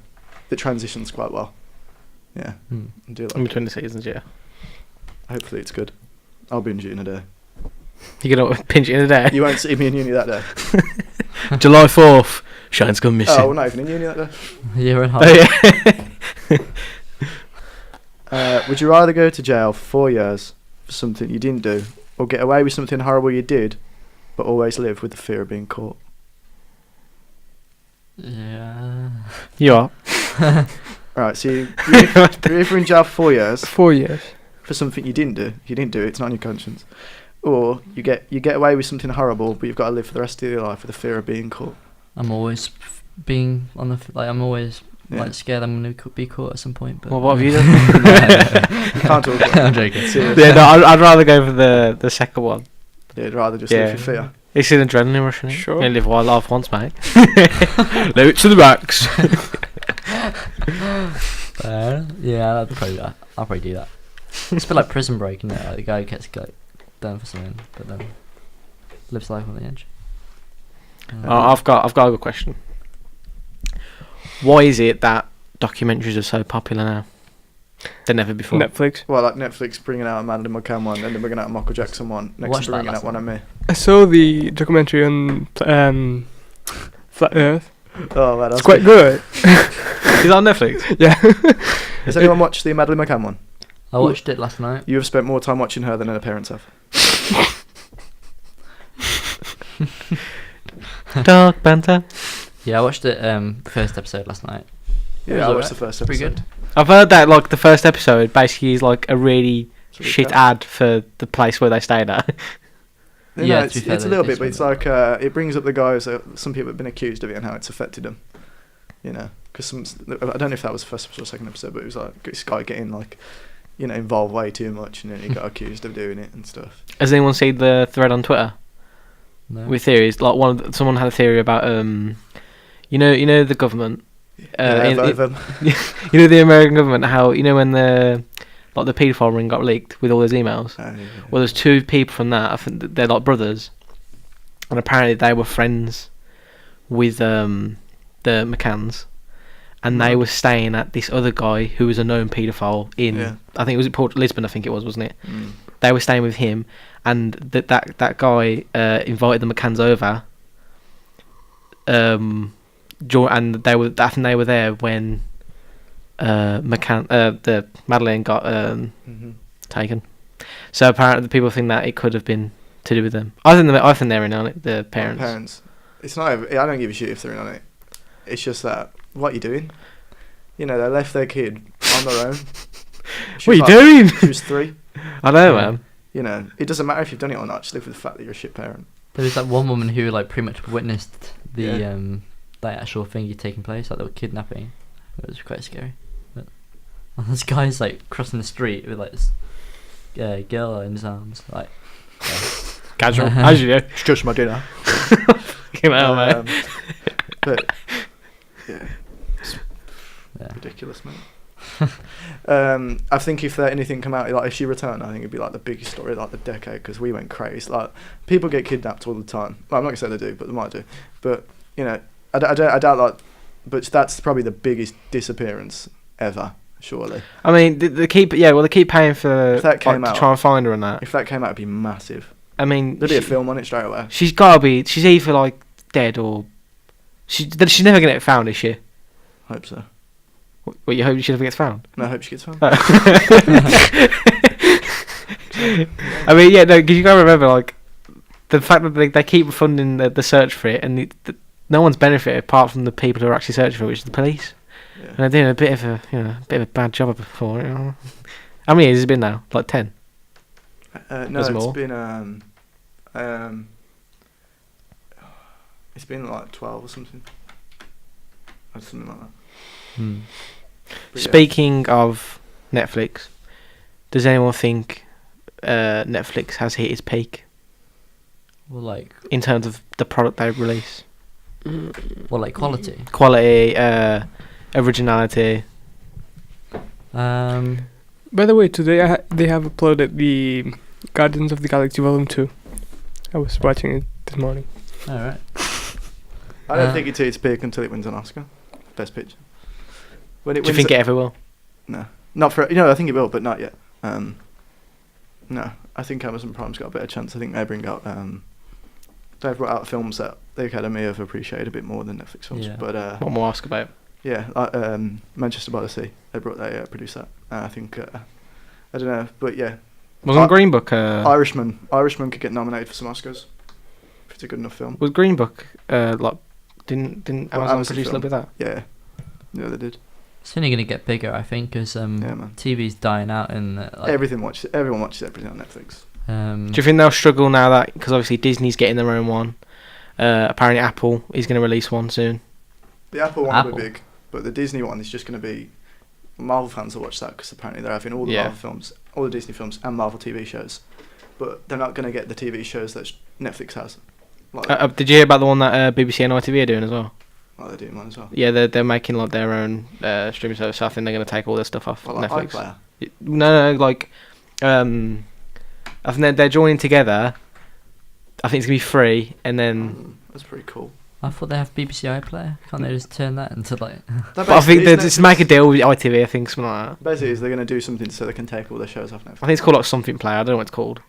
transitions quite well. Yeah, I do like In it. between the seasons, yeah. Hopefully it's good. I'll binge it in a day. You're gonna pinch it in a day. You won't see me in uni that day. July 4th. Shine's gone missing. Oh, we're not even in uni that day. Year and a half. Oh, yeah. Would you rather go to jail for 4 years for something you didn't do, or get away with something horrible you did, but always live with the fear of being caught? Yeah. You are. Alright, so you're either in jail for 4 years 4 years. for something you didn't do. You didn't do it, it's not on your conscience. Or you get away with something horrible, but you've got to live for the rest of your life with the fear of being caught. I'm always being on the I'm always Yeah. like scared I'm gonna be caught at some point. But Well, what have you done? You can't talk about it. I'm joking. Seriously. Yeah, no, I'd rather go for the second one. Yeah, you'd rather just live for fear. It's an adrenaline rush, isn't it? Sure. You only live one life once, mate. Live it to the max. Yeah, I'll probably do that. It's a bit like Prison Break, isn't it? Like the guy gets like done for something, but then lives life on the edge. I've got a good question. Why is it that documentaries are so popular now? than ever before. Netflix. Well, like Netflix bringing out a Madeleine McCann one, then they're bringing out a Michael Jackson one, next Watched to that bringing last out one of me. I saw the documentary on Flat Earth. Oh, man, It's quite good. Is it on Netflix? Yeah. Has anyone watched the Madeleine McCann one? I watched it last night. You have spent more time watching her than her parents have. Dark banter. Yeah, I watched it. The first episode last night. It was Yeah, I watched alright. the first Pretty episode. good. I've heard that like the first episode basically is like a really It's really shit good. ad for the place where they stayed at. You Yeah, know, to be fair, it's a they little did bit, but it's something. like it brings up the guys that some people have been accused of it and how it's affected them. You know, because I don't know if that was the first episode or second episode, but it was like this guy getting like, you know, involved way too much, and then he got accused of doing it and stuff. Has anyone seen the thread on Twitter No. with theories? Like someone had a theory about you know the government. You know the American government, how you know when the paedophile ring got leaked with all those emails. Well, there's two people from that. I think they're like brothers, and apparently they were friends with the McCanns, and they were staying at this other guy who was a known paedophile in. Yeah. I think it was Port Lisbon. I think it was, wasn't it? Mm. They were staying with him, and that guy invited the McCanns over. And they were. I think they were there when the Madeleine got Mhm. taken. So apparently, the people think that it could have been to do with them. I think they're in on it. The parents. It's not. I don't give a shit if they're in on it. It's just that what are you doing? You know, they left their kid on their own. What are you doing? She was 3. I know, Yeah. man. You know, it doesn't matter if you've done it or not. Just live with the fact that you're a shit parent. There was that one woman who like pretty much witnessed the Yeah. like actual thing taking place, like they were kidnapping. It was quite scary. But this guy's like crossing the street with like this girl in his arms, like. Yeah. Casual, as you do. It's just my dinner. Come on, man. But yeah, Yeah. ridiculous, man. I think if there anything come out, like if she returned, I think it'd be like the biggest story of like the decade, because we went crazy. Like people get kidnapped all the time. Well, I'm not gonna say they do, but they might do. But you know, I doubt like, but that's probably the biggest disappearance ever, surely. I mean, they keep paying for If that came to out- try and find her and that. If that came out, it'd be massive. I mean, There'd be a film on it straight away. she's gotta be. She's either like dead or she's never gonna get found, is she? Hope so. What, you hope she never gets found? No, I hope she gets found. I mean, yeah, no, because you gotta remember, like, the fact that they keep funding the search for it, and no one's benefited apart from the people who are actually searching for it, which is the police. Yeah. And they're doing a bit of a bad job before. You know? How many years has it been now? Like 10. No, Was it it's more? been it's been like 12 or something. Or something like that. Hmm. But yeah. Speaking of Netflix, does anyone think Netflix has hit its peak Well, like in terms of the product they release? quality. Quality, originality. By the way, today they have uploaded the Guardians of the Galaxy Volume 2. I was watching it this morning. All right. I don't think it's hit its peak until it wins an Oscar, Best Picture. When it Do you wins think it ever will? No, not for I think it will, but not yet. No, I think Amazon Prime's got a better chance. I think they bring out they've brought out films that the Academy have appreciated a bit more than Netflix films. Yeah. But What more ask about? yeah, Manchester by the Sea, they produced that. I think I don't know, but yeah, Wasn't Green Book? Irishman could get nominated for some Oscars if it's a good enough film. Was Green Book like didn't Well, Amazon Amazon produce a little bit of that? Yeah, they did. It's only gonna get bigger, I think, because man. TV's dying out and like, Everyone watches everything on Netflix. Do you think they'll struggle now that because obviously Disney's getting their own one? Apparently Apple is going to release one soon. The Apple one will Apple. be big, but the Disney one is just going to be. Marvel fans will watch that because apparently they're having all the Yeah. Marvel films, all the Disney films, and Marvel TV shows, but they're not going to get the TV shows that Netflix has. Like, Did you hear about the one that BBC and ITV are doing as well? they're doing one as well. Yeah, they're making like their own streaming service. So I think they're going to take all their stuff off Well, like Netflix. iPlayer. No, like I think they're joining together. I think it's going to be free, and then That's pretty cool. I thought they have BBC iPlayer. Can't they just turn that into like? But I think they just make a deal with ITV. I think something like that. Basically, they're going to do something so they can take all their shows off Netflix. I think it's called like something play. I don't know what it's called.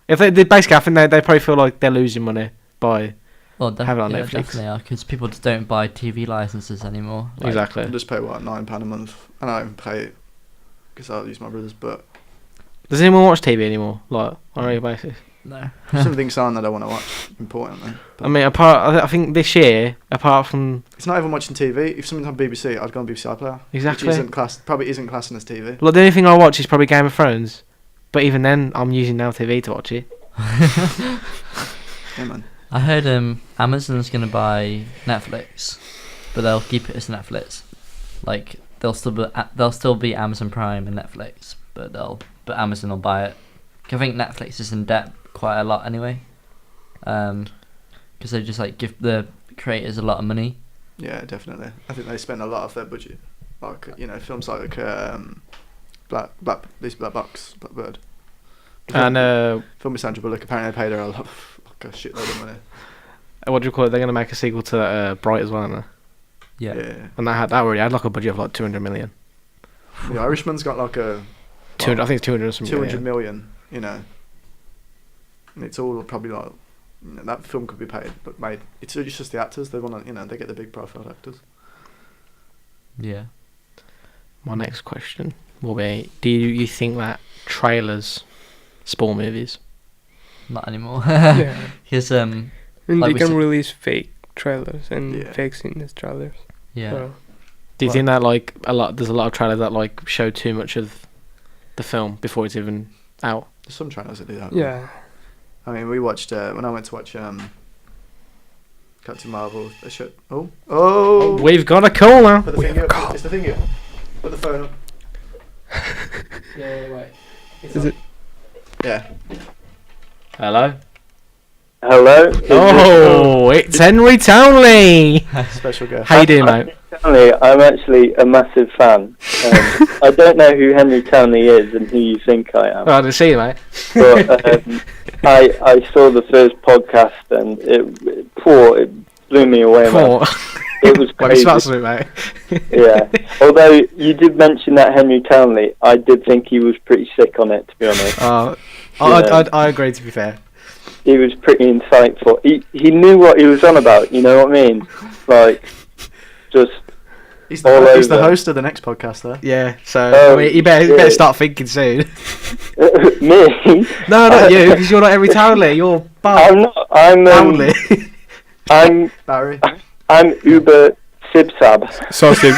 If they basically, I think they probably feel like they're losing money by Well, have it on Netflix. definitely are, because people just don't buy TV licenses anymore. Like, exactly. I just pay what £9 a month, and I don't pay it because I'll use my brother's. But Does anyone watch TV anymore? Like on a regular basis? No. some things on that I want to watch, importantly. I mean, I think this year, apart from It's not even watching TV. If something's on BBC, I'd go on BBC iPlayer. exactly, Which probably isn't classing as TV. well, the only thing I watch is probably Game of Thrones. But even then, I'm using Now TV to watch it. Yeah, man. I heard Amazon's gonna buy Netflix, but they'll keep it as Netflix. Like they'll still be Amazon Prime and Netflix, but Amazon will buy it. I think Netflix is in debt quite a lot anyway, because they just like give the creators a lot of money. Yeah, definitely. I think they spend a lot of their budget, like films like Blackbird. And Film with Sandra Bullock. Apparently, they paid her like a shitload of money. what do you call it? They're gonna make a sequel to Bright as well, aren't they? Yeah. And that already had like a budget of like 200 million. The Irishman's got like a 200, I think it's 200 or something. 200 million. And it's all probably like that film could be paid, but made. It's just the actors. They want to, they get the big profile actors. Yeah. My next question will be: do you think that trailers spoil movies? Not anymore. Yeah. Because And Like they we can said- release fake trailers and Yeah. fake scenes trailers. yeah. So, Do you Well- think that like there's a lot of trailers that like show too much of the film before it's even out? There's some trailers that do that. yeah. I mean, we watched when I went to watch Captain Marvel. They showed. Oh. We've got a call now. Put the finger up. It's the finger. Put the phone up. Yeah, wait. Is it? Yeah. Hello. Hello. Oh, it's Henry Townley. Special guest. How you doing, mate? Townley, I'm actually a massive fan. I don't know who Henry Townley is and who you think I am, Oh, I didn't see you, mate. but I saw the first podcast and it blew me away. Man. It was Well, crazy. it's mate. Yeah. Although you did mention that Henry Townley, I did think he was pretty sick on it, to be honest. I agree. To be fair, He was pretty insightful. He knew what he was on about. You know what I mean? Like, just. He's all the over. host of the next podcast, though. yeah. So Oh, I mean, you better yeah. start thinking soon. Me? No, not you, because you're not Henry Townley. You're I'm not. Townley. Barry. I'm Uber Sibsab. Sausage.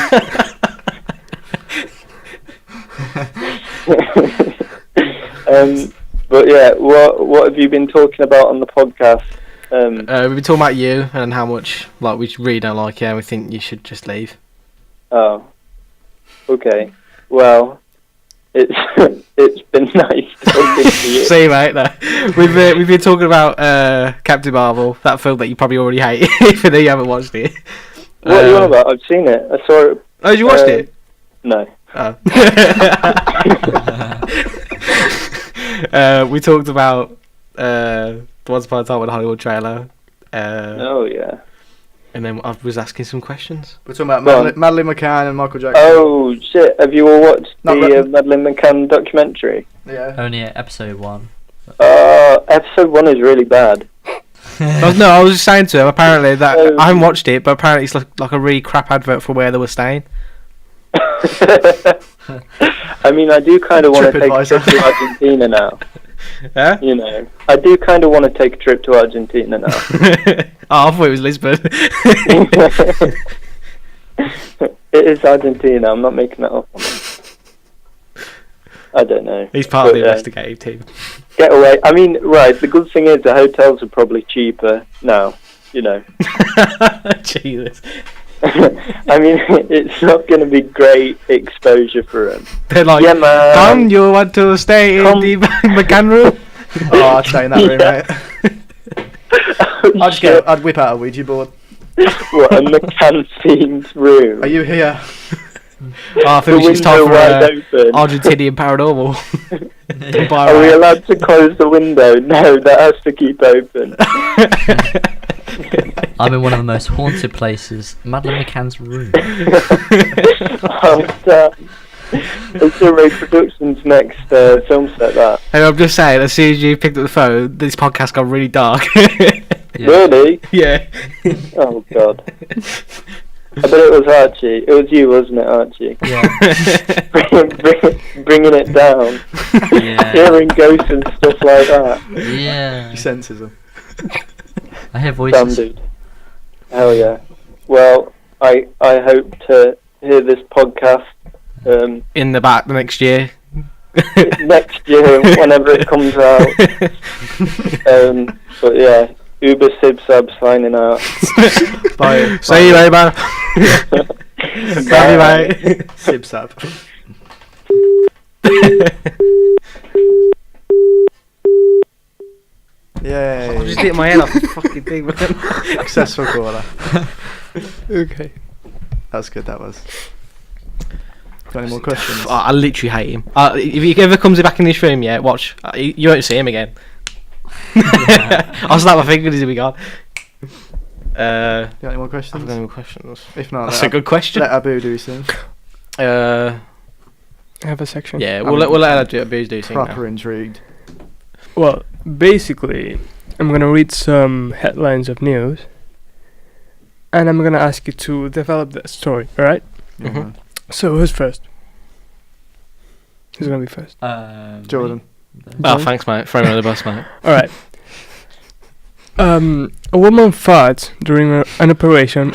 But yeah, what have you been talking about on the podcast? We've been talking about you and how much like we really don't like you, and we think you should just leave. Oh, okay. Well, it's been nice talking to you. See, mate. No. We've been talking about Captain Marvel, that film that you probably already hate, even though you haven't watched it. What are you on about? I've seen it. I saw it. Oh, you watched it? No. Oh. We talked about Once Upon a Time in Hollywood trailer. Oh yeah. And then I was asking some questions. We're talking about Go on. Madeleine McCann and Michael Jackson. Oh shit! Have you all watched Not the really. Madeleine McCann documentary? Yeah. Only episode 1. Episode 1 is really bad. I was just saying to him, apparently, that I haven't watched it, but apparently it's like a really crap advert for where they were staying. I mean, I do kind of want to take a trip to Argentina now. Yeah? You know, I do kind of want to take a trip to Argentina now. Oh, I thought it was Lisbon. It is Argentina. I'm not making that up. I don't know. He's part of But, the investigative team. Get away. I mean, right. The good thing is the hotels are probably cheaper now. You know. Jesus. I mean, it's not going to be great exposure for him. They're like, Yeah, man. come, you want to stay in Come. the McCann room? Oh, I'd stay in that room, Yeah. mate. I'd whip out a Ouija board. What, a McCann-themed room? Are you here? Oh, I think The we should start window for wide open. Argentinian paranormal. Are we allowed to close the window? No, that has to keep open. I'm in one of the most haunted places, Madeleine McCann's room. Oh, damn. It's Ray Productions' next film set, that. Hey, I'm just saying, as soon as you picked up the phone, this podcast got really dark. Yeah. Really? Yeah. Oh, God. I bet it was Archie. It was you, wasn't it, Archie? Yeah. Bringing it down. Yeah. Hearing ghosts and stuff like that. Yeah. He senses them. I hear Damn, voices. dude. Hell yeah. Well, I hope to hear this podcast In the back the next year. next year, whenever it comes out. But yeah, Uber Sib Sub signing out. Bye. See you later. Love you, mate. Sib Sab. Yay. I just hit my head off the fucking thing, man. Successful caller. Okay. That's good, that was. Got any more questions? I literally hate him. If he ever comes back in this room, yeah, watch. You won't see him again. I'll snap my fingers if we gone. Got any more I've questions? got any more questions. If not, That's a good question. let Abu do his thing. I have a section. Yeah, we'll let her do a booze do thing now. Proper intrigued. Well, basically, I'm gonna read some headlines of news, and I'm gonna ask you to develop the story. All right? Yeah, Mhm. man. So who's first? Who's gonna be first? Jordan. Oh, thanks, mate. Throw me on the bus, mate. All right. A woman farts during an operation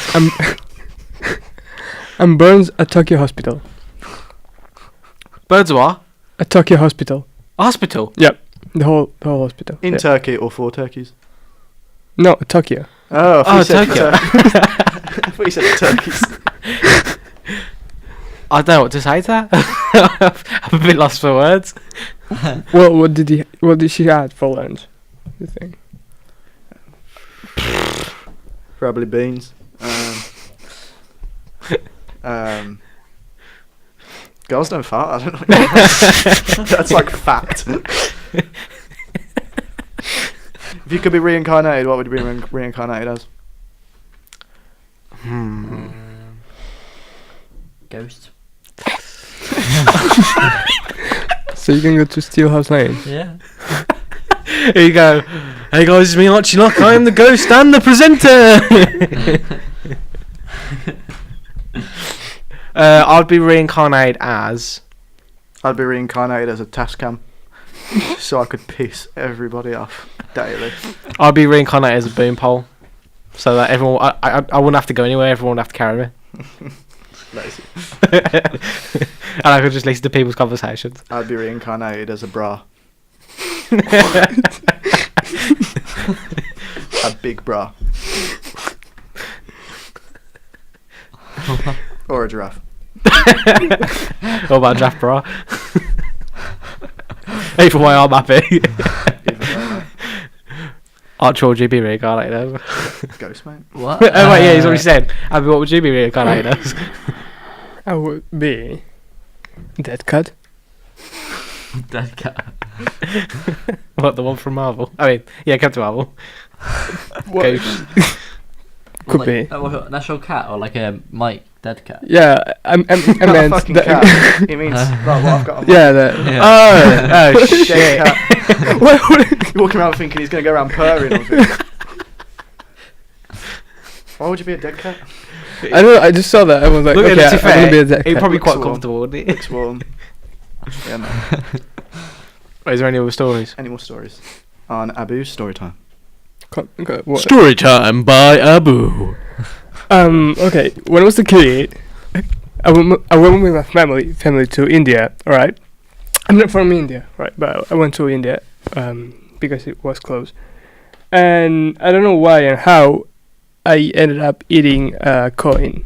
and burns a Tokyo hospital. Birds of what? A Tokyo hospital. A hospital? Yep. The whole hospital. In Yeah. Turkey or 4 turkeys? No, Tokyo. Oh, I thought you said Tokyo. I thought you said turkeys. I don't know what to say to that. I'm a bit lost for words. Well, what did she add for lunch? You think? Probably beans. Girls don't fart. I don't know. That's like fact. If you could be reincarnated, what would you be reincarnated as? Ghost. So you can go to Steelhouse Lane. Yeah. Here you go. Hey guys, it's me, Archie Lock. I am the ghost and the presenter. I'd be reincarnated as. I'd be reincarnated as a Tascam, so I could piss everybody off daily. I'd be reincarnated as a boom pole, so that everyone. I wouldn't have to go anywhere. Everyone would have to carry me. Lazy. And I could just listen to people's conversations. I'd be reincarnated as a bra. A big bra. Or a giraffe. What about draft bra? Either way, I'm happy. Either way, Archie, what would you be reincarnated as? mate. Ghost, mate. What? Oh wait, yeah, he's already said. Abby, what would you be reincarnated as? I would be Dead Cat. Dead cat. What, the one from Marvel? I mean, yeah, Captain Marvel. Ghost. Could like, be. What, an actual cat or like a Mike dead cat? Yeah, I Not a meant fucking that- cat. It means like what I've got on my Yeah, that. Oh, dead shit. cat. You're walking around thinking he's going to go around purring or something. Why would you be a dead cat? I don't know. I just saw that. I was like, Look okay, at it, to be I'm gonna be a fair, dead he'd cat. probably quite Looks warm. comfortable, wouldn't he? Looks warm. Yeah, man. Is there any other stories? Any more stories? On Abu's story time. What? Story time by Abu. Okay. When I was a kid, I went with my family to India. All right. I'm not from India, right? But I went to India because it was close, and I don't know why and how I ended up eating a coin,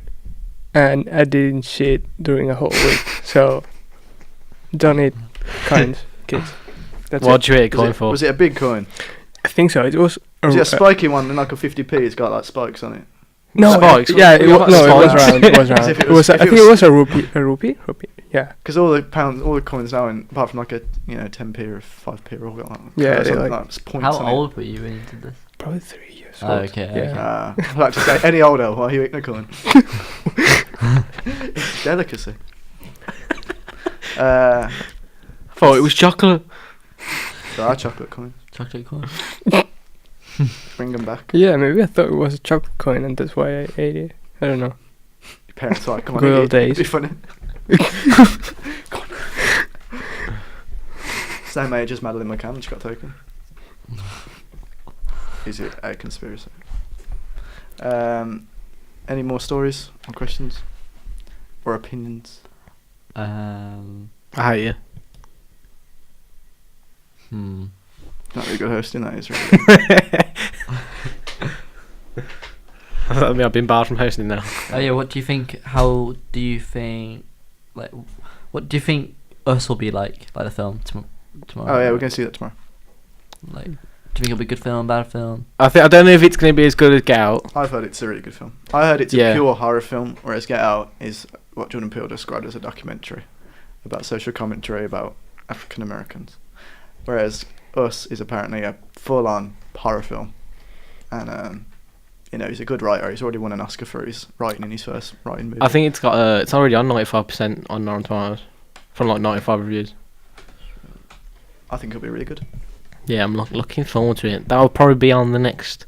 and I didn't shit during a whole week. So don't eat coins, kids. That's What'd it. you eat a coin for? Was it a big coin? I think so. It was. Was it a spiky one and like a 50p? It's got like spikes on it. No, Spikes? yeah, What about it was spikes? round. It was round. As if it It was- was. I if it think it was- was a rupee. A rupee? Rupee. Yeah. Because all the coins now, apart from like a 10p or 5p, are all got like Yeah, curves they on it, like- points How on it. old were you when you did this? probably 3 years Oh, old. okay. Yeah. I'd like to say any older. Why are you eating a coin? It's a delicacy. I thought it was chocolate. There are chocolate coins. Chocolate corn. Bring them back. Yeah, maybe I thought it was a chocolate coin and that's why I ate it. I don't know. Your parents are like, come on, Good eat old it. days. It'd be funny. Same age as Madeleine McCann, she got taken. Is it a conspiracy? Any more stories or questions? Or opinions? I hate you. Not really good hosting, that is, really. I mean, I've been barred from hosting now. Oh yeah, what do you think? How do you think? Like, what do you think Us will be like the film tomorrow? Oh yeah, we're going to see that tomorrow. Like, do you think it'll be a good film, bad film? I don't know if it's going to be as good as Get Out. I've heard it's a really good film. I heard it's a pure horror film, whereas Get Out is what Jordan Peele described as a documentary about social commentary about African Americans. Whereas Us is apparently a full-on horror film. And, he's a good writer. He's already won an Oscar for his writing in his first writing movie. I think it's got it's already on 95% on Rotten Tomatoes from like 95 reviews. I think it'll be really good. Yeah, I'm looking forward to it. That'll probably be on the next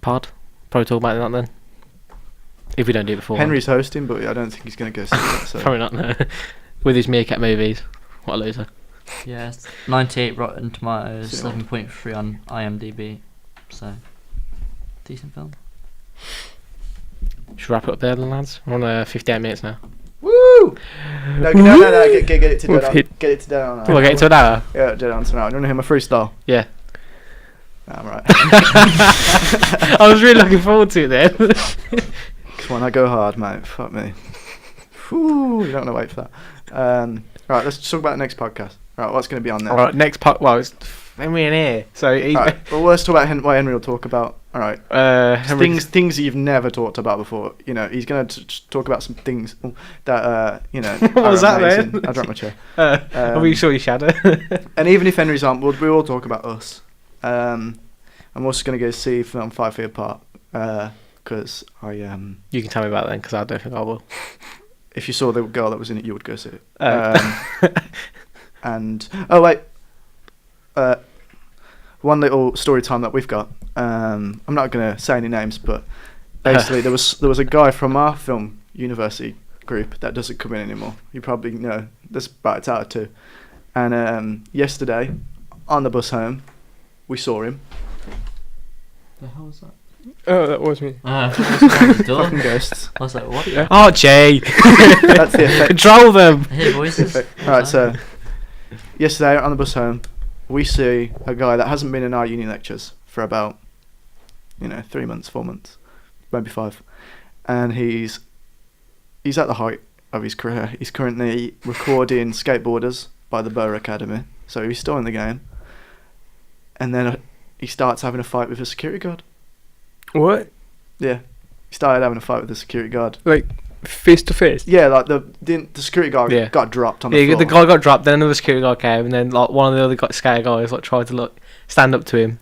pod. Probably talk about that then. If we don't do it before. Henry's hosting, but I don't think he's going to go see that. So. Probably not, no. With his Meerkat movies. What a loser. Yes, 98 Rotten Tomatoes, So- 7.3 on IMDb. So, decent film. Should we wrap it up there then, lads? We're on 58 minutes now. Woo! No, get it to We've dead on. hit- Get it to dead on. We'll get into an hour. Yeah, dead on tonight. You want to hear my freestyle? Yeah. Nah, I'm right. I was really looking forward to it then. Come on, I go hard, mate. Fuck me. Whew, you don't want to wait for that. Right, let's talk about the next podcast. Right, what's going to be on there? Alright, next part. Well, it's Henry in here. So he's. Right, well, let's talk about what Henry will talk about. All right. Henry, Things you've never talked about before. He's going to talk about some things that What was that amazing. then? I dropped my chair. are we sure your shadow? And even if Henry's on, we all talk about Us. I'm also going to go see film 5 Feet Apart because I You can tell me about that because I don't think I will. if you saw the girl that was in it, you would go see it. Oh. And oh wait, one little story time that we've got. I'm not going to say any names, but basically there was a guy from our film university group that doesn't come in anymore. You probably know. That's about it's out of 2. And yesterday, on the bus home, we saw him. The hell was that? Oh, that was me. Fucking ghosts. I was like, what? Yeah. Archie! That's the effect. Control them! I hear voices. Right, so yesterday on the bus home, we see a guy that hasn't been in our uni lectures for about 3 months, 4 months, maybe 5, and he's at the height of his career. He's currently recording Skateboarders by the Burr Academy, so he's still in the game. And then he starts having a fight with a security guard. What? Yeah, he started having a fight with the security guard. Like, face to face? Yeah, like the security guard got dropped on the floor. The guy got dropped, then another security guard came, and then like one of the other scared guys tried to stand up to him.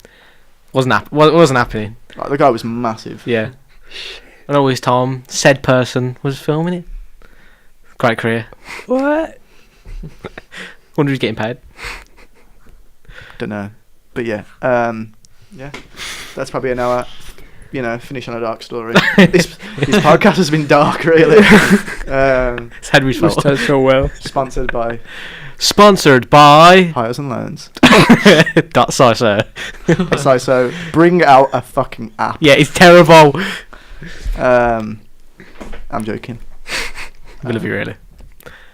Wasn't happening. Like, the guy was massive. Yeah. And all this time, said person was filming it. Great career. What? Wonder who's getting paid. Don't know, but yeah, that's probably an hour. Finish on a dark story. this podcast has been dark, really. It's Henry's Was fault. told so well. Sponsored by Hires and Loans. That's so. So bring out a fucking app. Yeah, it's terrible. I'm joking. I love you really.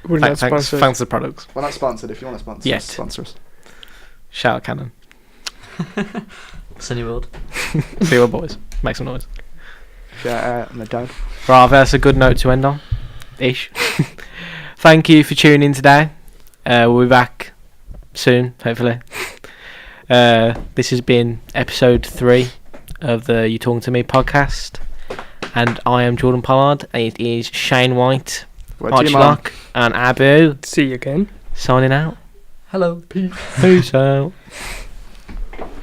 We're not Thanks sponsored. for the products. We're not sponsored. If you want to sponsor, Yes. sponsor us. Shout out Canon. Sunny World. See what boys. Make some noise. Shout out on the dad. Right, that's a good note to end on. Ish. Thank you for tuning in today. We'll be back soon, hopefully. This has been episode 3 of the You Talking to Me podcast. And I am Jordon Pollard. And it is Shane White, Archie Locke, and Abu See you again. signing out. Hello. Peace out.